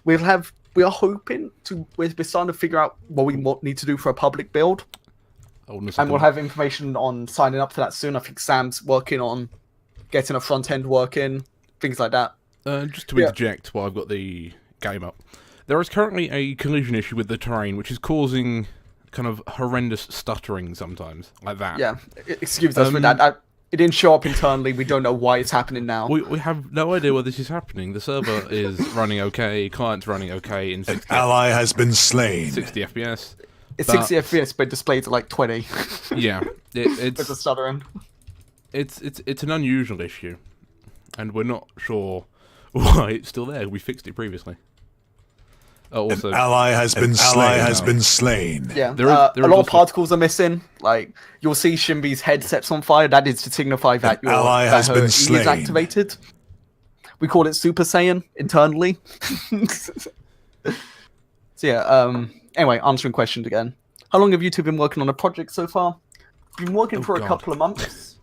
We are hoping to. We're starting to figure out what we need to do for a public build, and we'll have information on signing up for that soon. I think Sam's working on getting a front end working, things like that. Just to interject while I've got the game up, there is currently a collision issue with the terrain, which is causing kind of horrendous stuttering sometimes, like that. Yeah, excuse us for that. It didn't show up internally. We don't know why it's happening now. We have no idea why this is happening. The server is running okay, client's running okay in 60 ally has been slain. 60 FPS. It's 60 FPS, but displayed at like 20. Yeah, it's with the stuttering. It's an unusual issue, and we're not sure why it's still there. We fixed it previously. Also, an ally has been slain. Yeah, a lot of particles are missing. Like, you'll see Shinbi's head sets on fire. That is to signify that your ally has been slain. Is activated. We call it Super Saiyan internally. So yeah. Anyway, answering questions again. How long have you two been working on a project so far? We've been working for a couple of months.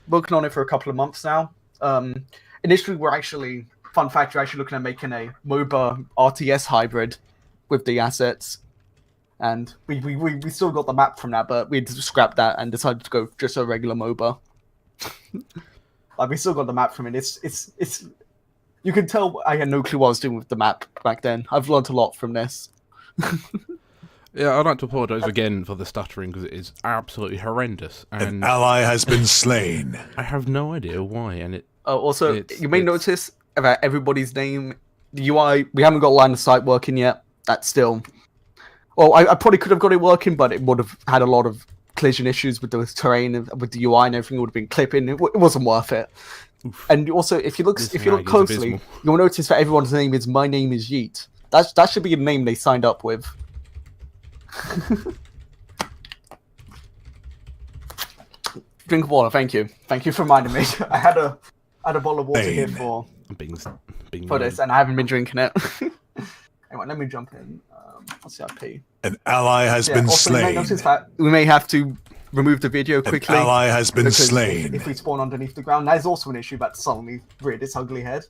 Working on it for a couple of months now. Initially, we're actually. Fun fact, you're actually looking at making a MOBA RTS hybrid with the assets. And we still got the map from that, but we scrapped that and decided to go just a regular MOBA. Like, we still got the map from it. It's you can tell I had no clue what I was doing with the map back then. I've learned a lot from this. Yeah, I'd like to apologise again for the stuttering because it is absolutely horrendous. And an ally has been slain. I have no idea why, and it... Also, you may notice about everybody's name. The UI, we haven't got line of sight working yet. That's still... Well, I probably could have got it working, but it would have had a lot of collision issues with the terrain, with the UI and everything. It would have been clipping. It wasn't worth it. Oof. And also, if you look closely, you'll notice that everyone's name is My Name is Yeet. That should be a name they signed up with. Drink of water, thank you. Thank you for reminding me. I had a bottle of water here for this, and I haven't been drinking it. Anyway, let me jump in. Let's see, I pee. An ally has been slain. You may notice that we may have to remove the video quickly. An ally has been slain. If we spawn underneath the ground, that is also an issue that suddenly reared its ugly head.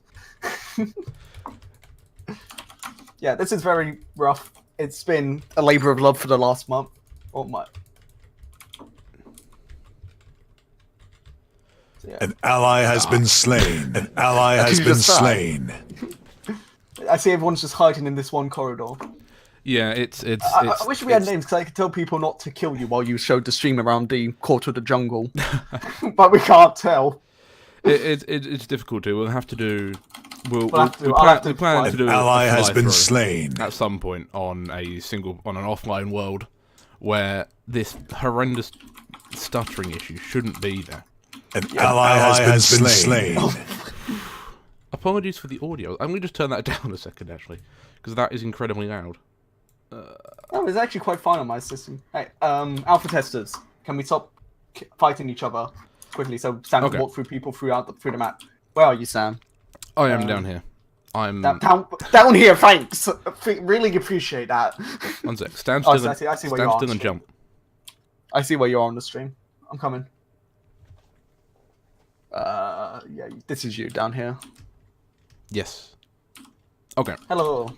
Yeah, this is very rough. It's been a labor of love for the last month. So, yeah. An ally has been slain. An ally has been slain. I see everyone's just hiding in this one corridor. Yeah, it's. I wish we had names because I could tell people not to kill you while you showed the stream around the quarter of the jungle, but we can't tell. It's difficult to. We'll have to do We I'll have to plan to An do ally a has fly been through slain. at some point on an offline world where this horrendous stuttering issue shouldn't be there. An ally has been slain. Apologies for the audio. I'm going to just turn that down a second, actually, because that is incredibly loud. Oh, it's actually quite fine on my system. Hey, alpha testers, can we stop fighting each other quickly so Sam can walk through people through the map? Where are you, Sam? I am down here. I'm down here. Thanks. Really appreciate that. One sec. Stand still. I see where stand you are. still and jump. I see where you are on the stream. I'm coming. Yeah, this is you down here. Yes. Okay. Hello.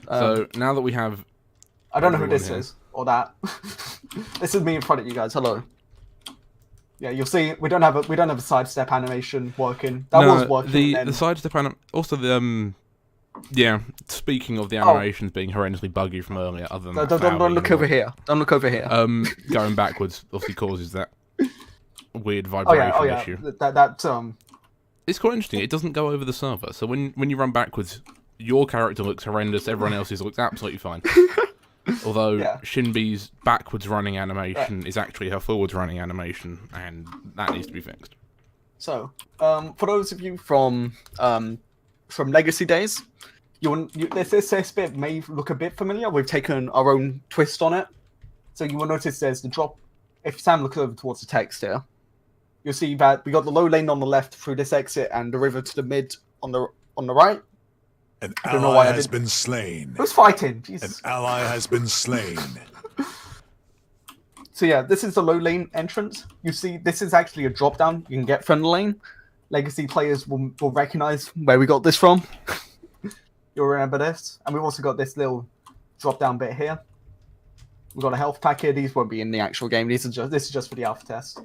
So now that we have, I don't know who this here. is or that. This is me in front of you guys. Hello. Yeah, you'll see. We don't have a sidestep animation working. That was working. The sidestep also the yeah. Speaking of the animations being horrendously buggy from earlier, other than don't look over here. Don't look over here. Going backwards obviously causes that weird vibration issue. It's quite interesting. It doesn't go over the server, so when you run backwards, your character looks horrendous. Everyone else's looks absolutely fine. Although Shinbi's backwards running animation is actually her forwards running animation, and that needs to be fixed. So, for those of you from Legacy days, this bit may look a bit familiar. We've taken our own twist on it. So you will notice there's the drop. If Sam looks over towards the text here, you'll see that we got the low lane on the left through this exit and the river to the mid on the right. An ally has been slain. Who's fighting? Jesus. An ally has been slain. So yeah, this is the low lane entrance. You see, this is actually a drop down you can get from the lane. Legacy players will recognize where we got this from. You'll remember this. And we've also got this little drop down bit here. We've got a health pack here. These won't be in the actual game. This is just for the alpha test.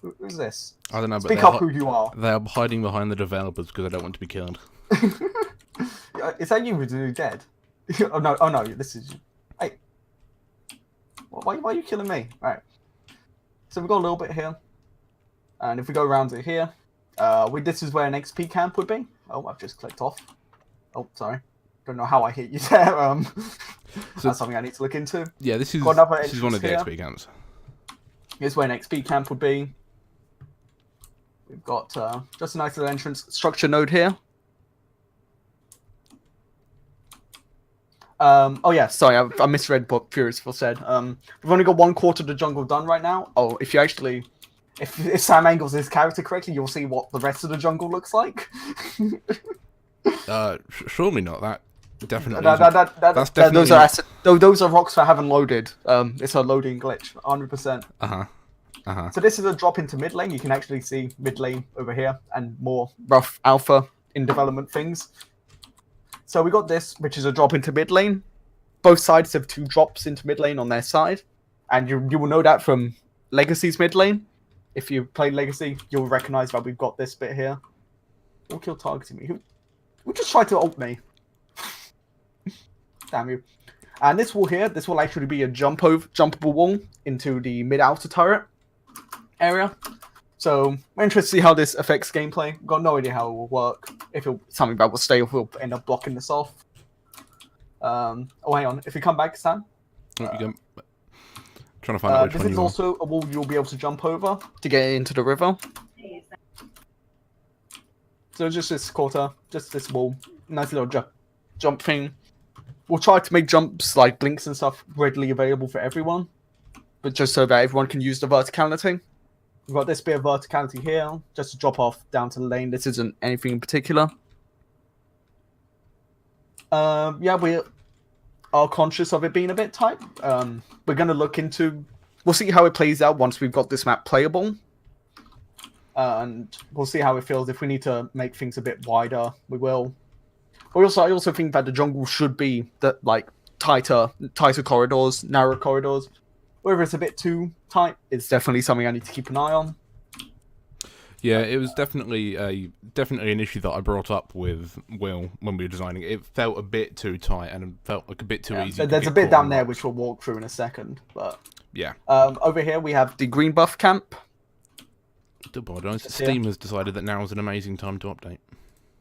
Who's this? I don't know, but Speak up who you are. They're hiding behind the developers because I don't want to be killed. Is that you who's dead? Oh no, this is you. Hey. Why are you killing me? Right. So we've got a little bit here. And if we go around it here, this is where an XP camp would be. Oh, I've just clicked off. Oh, sorry. Don't know how I hit you there. That's something I need to look into. Yeah, this is one of the XP camps. Here's where an XP camp would be. We've got just a nice little entrance structure node here. Oh yeah, sorry, I misread what Furiousful said. We've only got 1/4 of the jungle done right now. Oh, if you actually, if Sam angles his character correctly, you'll see what the rest of the jungle looks like. Surely not. That definitely. That's definitely. Those are rocks that haven't loaded. It's a loading glitch, 100%. So this is a drop into mid lane. You can actually see mid lane over here and more rough alpha in development things. So we got this, which is a drop into mid lane. Both sides have 2 drops into mid lane on their side. And you will know that from Legacy's mid lane. If you play Legacy, you'll recognize that we've got this bit here. Who killed targeting me? Who just tried to ult me? Damn you. And this wall here, this will actually be a jumpable wall into the mid-outer turret area. So we're interested to see how this affects gameplay. Got no idea how it will work. If it's something that will stay, or if we'll end up blocking this off. Oh, hang on. If we come back, Sam. Trying to find out which this one is also a wall you'll be able to jump over to get into the river. So just this quarter, just this wall. Nice little jump thing. We'll try to make jumps like blinks and stuff readily available for everyone. But just so that everyone can use the verticality. We've got this bit of verticality here, just to drop off down to the lane. This isn't anything in particular. Yeah, we are conscious of it being a bit tight. We're going to look into... We'll see how it plays out once we've got this map playable. And we'll see how it feels. If we need to make things a bit wider, we will. But I also think that the jungle should be tighter corridors, narrow corridors. Whether it's a bit too tight, it's definitely something I need to keep an eye on. Yeah, it was definitely an issue that I brought up with Will when we were designing it. It felt a bit too tight and it felt like a bit too easy. There's a bit down there which we'll walk through in a second. But yeah. Over here we have the green buff camp. To apologise, Steam has decided that now is an amazing time to update.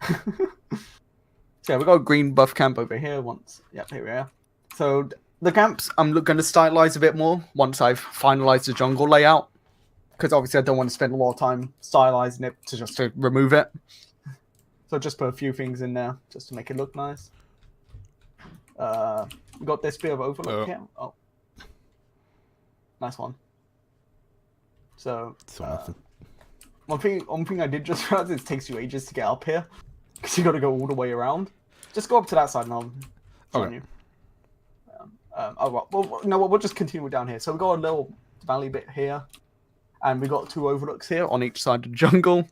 So yeah, we got a green buff camp over here once. Yep, here we are. So the camps, I'm going to stylize a bit more once I've finalized the jungle layout. Because obviously I don't want to spend a lot of time stylizing it to remove it. So just put a few things in there just to make it look nice. We got this bit of overlook here. Oh. Nice one. So, one thing I did just realize is it takes you ages to get up here. Because you got to go all the way around. Just go up to that side and I'll join you. Well, no, we'll just continue down here. So we got a little valley bit here. And we got 2 overlooks here on each side of the jungle.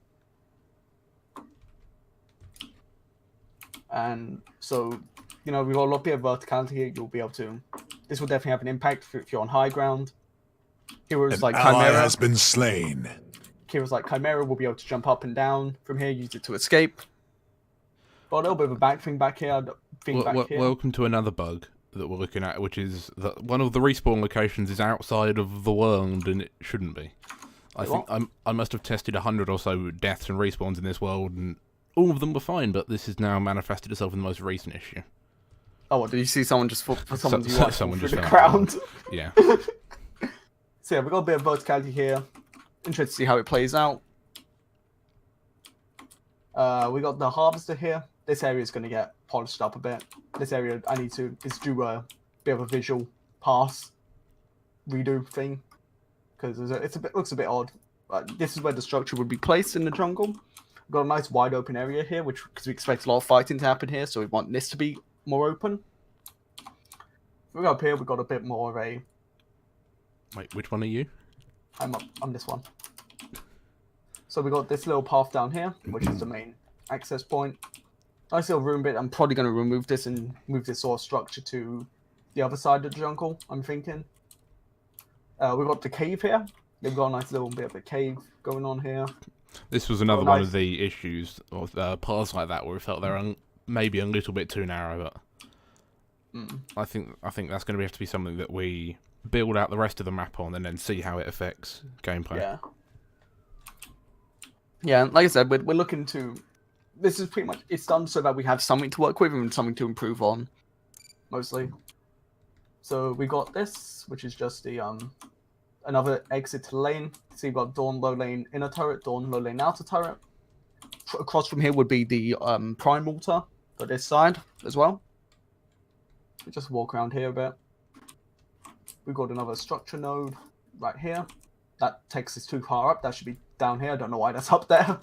And so, you know, we've got a lot bit of verticality here. You'll be able to... This will definitely have an impact if you're on high ground. Heroes like ally Chimera. has been slain. Heroes like Chimera will be able to jump up and down from here, use it to escape. Got a little bit of a back thing back here. Welcome to another bug that we're looking at, which is that one of the respawn locations is outside of the world, and it shouldn't be. I must have tested 100 or so deaths and respawns in this world, and all of them were fine, but this has now manifested itself in the most recent issue. Oh, what, did you see someone just fall for someone's someone just through the ground? Yeah. So yeah, we've got a bit of verticality here. Interested to see how it plays out. We got the harvester here. This area is going to get polished up a bit. This area I need to do a bit of a visual pass redo thing because looks a bit odd. This is where the structure would be placed in the jungle. We've got a nice wide open area here, because we expect a lot of fighting to happen here, so we want this to be more open. We go up here. We've got a bit more of a. Wait, which one are you? I'm this one. So we got this little path down here, which is the main access point. Nice little room bit. I'm probably going to remove this and move this sort of structure to the other side of the jungle, I'm thinking. We've got the cave here. They've got a nice little bit of a cave going on here. This was another one of the issues of paths like that where we felt they're maybe a little bit too narrow, but I think that's going to have to be something that we build out the rest of the map on and then see how it affects gameplay. Yeah. Yeah, like I said, we're looking to... This is pretty much... It's done so that we have something to work with and something to improve on, mostly. So we got this, which is just the another exit to the lane. So you've got Dawn low lane inner turret, Dawn low lane outer turret. Across from here would be the prime altar for this side as well. We just walk around here a bit. We've got another structure node right here. That text is too far up. That should be down here. I don't know why that's up there.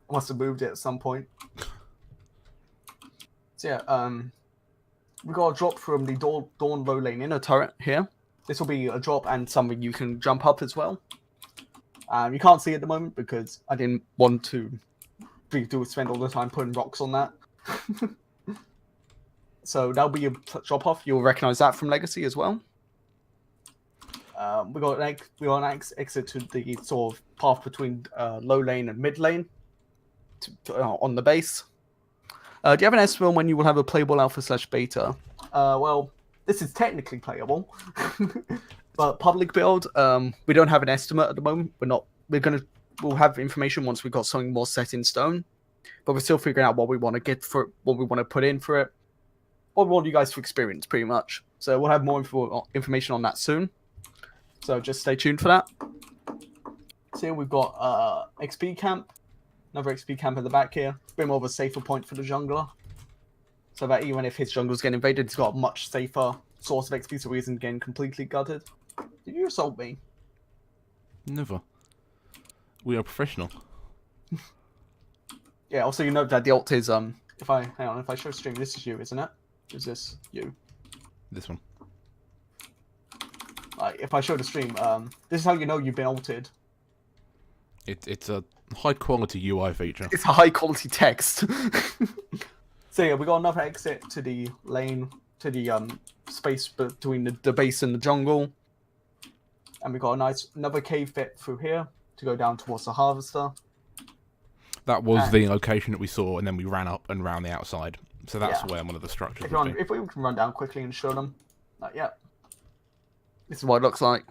I must have moved it at some point. So yeah, we got a drop from the Dawn low lane inner turret here. This will be a drop and something you can jump up as well. You can't see it at the moment because I didn't want to spend all the time putting rocks on that. So that'll be a drop off. You'll recognize that from Legacy as well. We got an exit to the sort of path between low lane and mid lane on the base. Do you have an estimate on when you will have a playable alpha/beta? Well, this is technically playable, but public build, we don't have an estimate at the moment. We'll have information once we've got something more set in stone. But we're still figuring out what we want to get for it, what we want to put in for it, what we want you guys to experience, pretty much. So we'll have more information on that soon. So just stay tuned for that. So here we've got XP camp. Another XP camp at the back here. It's a bit more of a safer point for the jungler. So that even if his jungles get invaded, he's got a much safer source of XP so he isn't getting completely gutted. Did you assault me? Never. We are professional. Yeah, also you note that the ult is, if I show stream, this is you, isn't it? Is this you? This one. If I show the stream, this is how you know you've been ulted. It's a high quality UI feature. It's a high quality text. So yeah, we got another exit to the lane, to the space between the base and the jungle. And we got another cave bit through here to go down towards the harvester. That was the location that we saw, and then we ran up and round the outside. So that's where one of the structures would be. If we can run down quickly and show them. Yeah. This is what it looks like.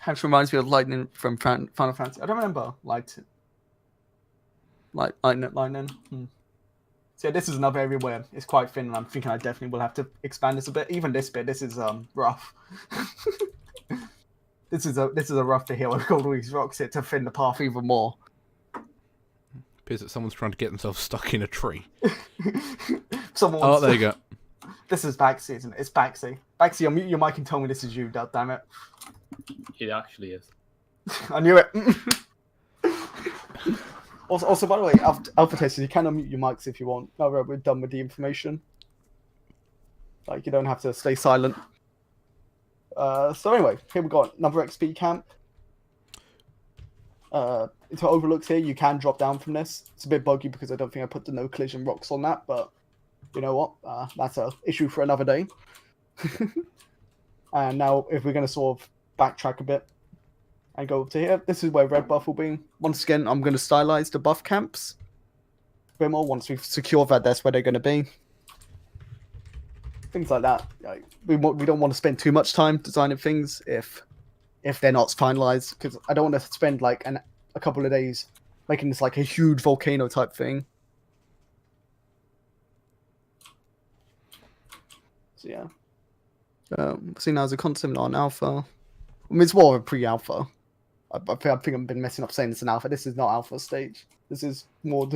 Kind of reminds me of lightning from Final Fantasy. I don't remember lightning. Lightning. So yeah, this is another area where it's quite thin, and I'm thinking I definitely will have to expand this a bit. Even this bit, this is rough. This is a rough to hill. I've got all these rocks here to thin the path even more. Appears that someone's trying to get themselves stuck in a tree. Someone's... Oh, there you go. This is Baxi, isn't it? It's Baxi. Baxi, unmute your mic and tell me this is you, damn it. It actually is. I knew it. Also, by the way, alpha testers, you can unmute your mics if you want. Now we're done with the information. Like, you don't have to stay silent. So anyway, here we got another XP camp. Into overlooks here, you can drop down from this. It's a bit buggy because I don't think I put the no collision rocks on that, but you know what? That's an issue for another day. And now, if we're going to sort of backtrack a bit and go up to here, this is where red buff will be. Once again, I'm going to stylize the buff camps a bit more. Once we've secured that, that's where they're going to be. Things like that. Like, we don't want to spend too much time designing things if they're not finalized, because I don't want to spend like a couple of days making this like a huge volcano type thing. So yeah. See, now there's a concept, not an alpha. I mean, it's more of a pre-alpha. I think I've been messing up saying it's an alpha. This is not alpha stage. This is more...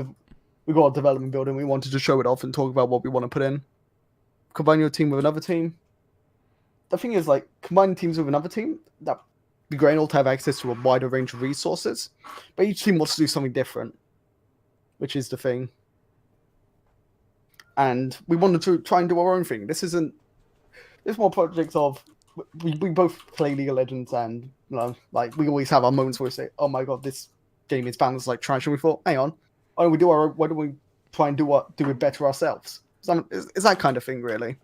We've got a development building. We wanted to show it off and talk about what we want to put in. Combine your team with another team. The thing is, like, combining teams with another team, that'd be great all to have access to a wider range of resources. But each team wants to do something different, which is the thing. And we wanted to try and do our own thing. This isn't... It's more projects of... We both play League of Legends, and you know, like, we always have our moments where we say, "Oh my god, this game is balanced like trash," and we thought, "Hang on, why don't we try and do it better ourselves?" So it's that kind of thing, really.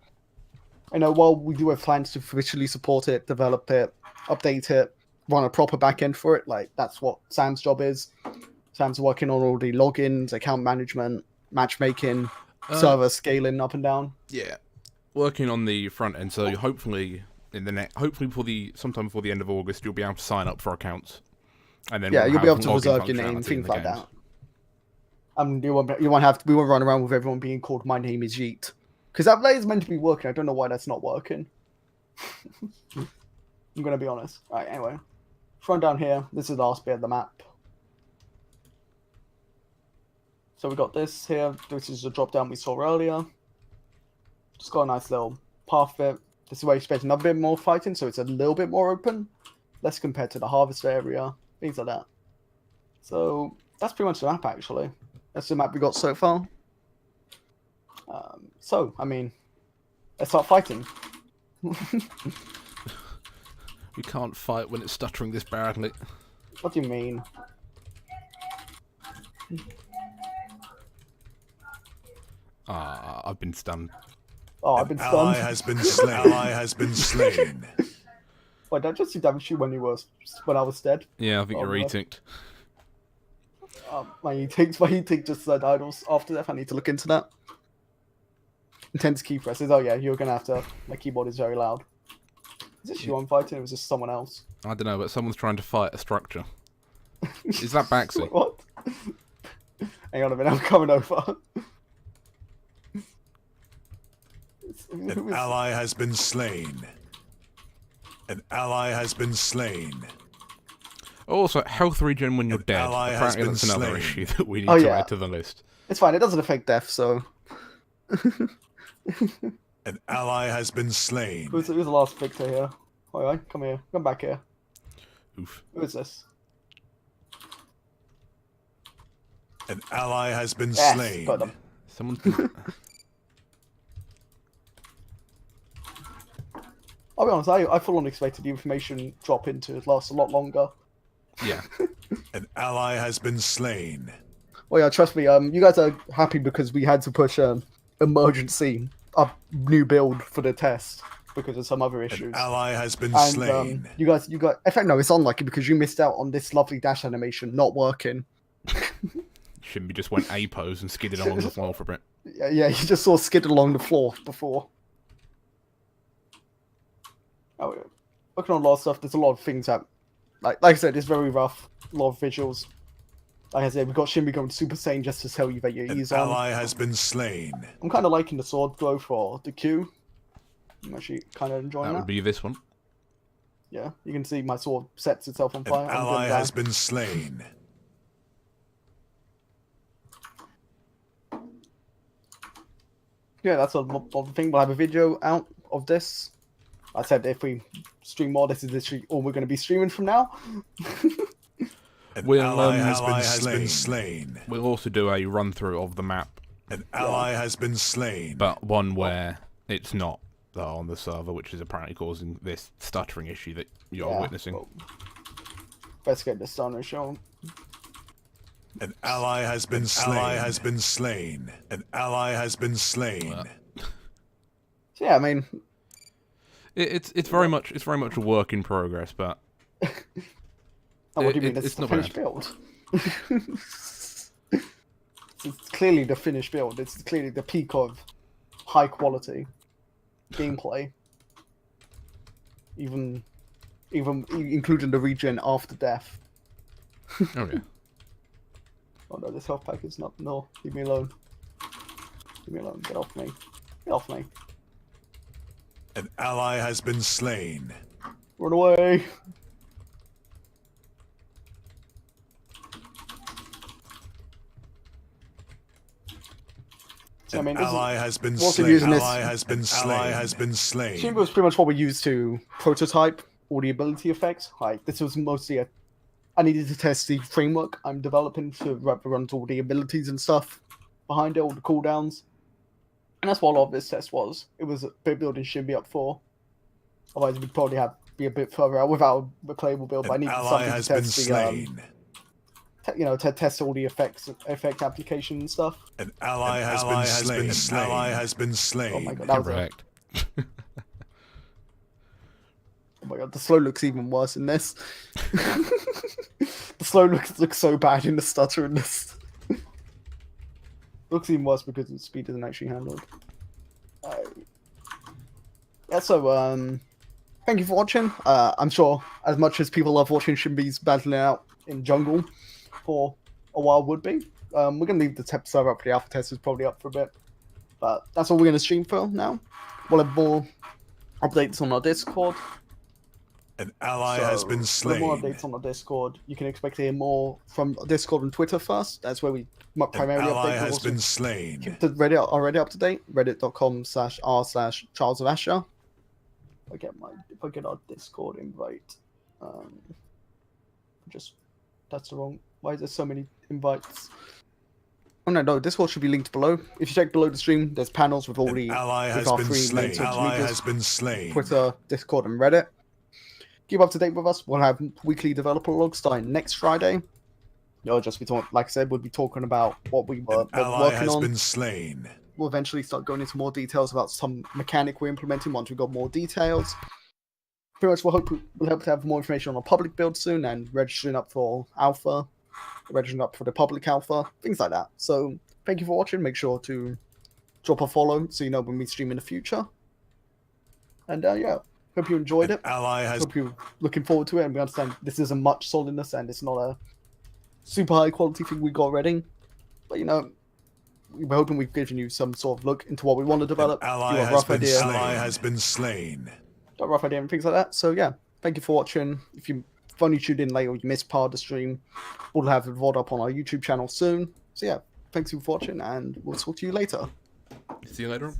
You know, while we do have plans to officially support it, develop it, update it, run a proper backend for it, like that's what Sam's job is. Sam's working on all the logins, account management, matchmaking, server scaling up and down. Yeah, working on the front end. So hopefully sometime before the end of August, you'll be able to sign up for accounts, and then you'll be able to reserve your name, things like that. We won't run around with everyone being called "My name is Yeet," because that play is meant to be working. I don't know why that's not working. I'm gonna be honest. All right, anyway, front down here. This is the last bit of the map. So we got this here. This is the drop down we saw earlier. Just got a nice little path bit. This is where you expect another bit more fighting, so it's a little bit more open. Less compared to the harvest area. Things like that. So that's pretty much the map, actually. That's the map we got so far. So, I mean, let's start fighting. We can't fight when it's stuttering this badly. What do you mean? I've been stunned. Oh, I've been stunned. Ally has been slain. Ally has been slain. Wait, did I just see damage you when I was dead? Yeah, I think you're re-ticked. My e-tick just said idles after death. I need to look into that. Intense key presses. Oh yeah, you're gonna have to. My keyboard is very loud. Is this you I'm fighting, or is this someone else? I don't know, but someone's trying to fight a structure. Is that Baxi? What? Hang on a minute, I'm coming over. An ally has been slain. An ally has been slain. Also, health regen when you're An dead. ally has Apparently been that's another slain. issue that we need to add to the list. It's fine, it doesn't affect death, so... An ally has been slain. Who's the last victor here? Alright, come here. Come back here. Oof. Who is this? An ally has been Yes, slain. got them. Someone's... I'll be honest, I full on expected the information drop in to last a lot longer. Yeah. An ally has been slain. Well, yeah, trust me, you guys are happy because we had to push emergency, a new build for the test because of some other issues. An ally has been And slain. you got. In fact, no, it's unlucky because you missed out on this lovely dash animation not working. Shouldn't be just went A pose and skidded along the floor for a bit. Yeah, you just saw skidded along the floor before. Oh, yeah. Working on a lot of stuff. There's a lot of things that, like I said, it's very rough. A lot of visuals. Like I said, we've got Shin going Super Saiyan just to tell you that your An E's on. ally has been slain. I'm kind of liking the sword glow for the Q. I'm actually kind of enjoying That that. would be this one. Yeah, you can see my sword sets itself on An fire. ally has been slain. Yeah, that's a lot of the thing. We'll have a video out of this. I said if we stream more, this is literally all we're going to be streaming from now. An We'll, ally has been slain. We'll also do a run through of the map, An ally has been slain. but one where it's not on the server, which is apparently causing this stuttering issue that you're witnessing. Well, let's get this done and show 'em. An ally has been slain. Ally has been slain. An ally has been slain. So yeah, I mean, It's very much a work in progress, but what do you mean? it's It's the not finished bad. build. It's clearly the finished build. It's clearly the peak of high quality gameplay. Even including the regen after death. Oh yeah. Oh no, this health pack is not. No, leave me alone. Leave me alone. Get off me. Get off me. An ally has been slain. Run away. So, I mean, this Ally is, has been we're also slain. using this. Ally has been slain. Ally has been slain. Stream was pretty much what we used to prototype all the ability effects. Like, this was mostly a. I needed to test the framework I'm developing to run all the abilities and stuff behind it, all the cooldowns. And that's what a lot of this test was. It was a bit building Shinbi up for. Otherwise, we'd probably have be a bit further out without a playable build. But I An needed ally something has to been test the, slain. to test all the effect application and stuff. An ally has been slain. An ally has been slain. Oh my god, that was a, Correct. oh my god, the slow looks even worse in this. The slow looks so bad in the stutter in this. Looks even worse because the speed isn't actually handled. Yeah, so thank you for watching. I'm sure as much as people love watching Shinbi's battling out in jungle for a while would be. We're gonna leave the test server up for the alpha test is probably up for a bit. But that's all we're gonna stream for now. We'll have more updates on our Discord. An ally has been We'll slain. have more updates on our Discord. You can expect to hear more from Discord and Twitter first. That's where we primarily An ally update. has been slain. Keep the Reddit already up to date. Reddit.com/r/Charles of Ashur. If I get our Discord invite, that's the wrong. Why is there so many invites? Oh no, Discord should be linked below. If you check below the stream, there's panels with all An the ally with has our been three main slain. social Ally medias, has been slain. Twitter, Discord, and Reddit. Keep up to date with us. We'll have weekly developer logs starting next Friday. You'll just be talking, like I said, we'll be talking about what we were An ally working has on. been slain. We'll eventually start going into more details about some mechanic we're implementing once we've got more details. Pretty much we'll hope to have more information on our public build soon and registering up for alpha, registering up for the public alpha, things like that. So thank you for watching. Make sure to drop a follow so you know when we stream in the future. And yeah, hope you enjoyed it. Ally has Hope you're looking forward to it, and we understand this isn't much solidness and it's not a super high quality thing we got ready. But you know, we're hoping we've given you some sort of look into what we want to develop. ally give a has rough been idea, slain. Ally has been slain. got a rough idea and things like that. So yeah, thank you for watching. If you've only tuned in late or you missed part of the stream, we'll have it VOD up on our YouTube channel soon. So yeah, thanks for watching, and we'll talk to you later. See you later.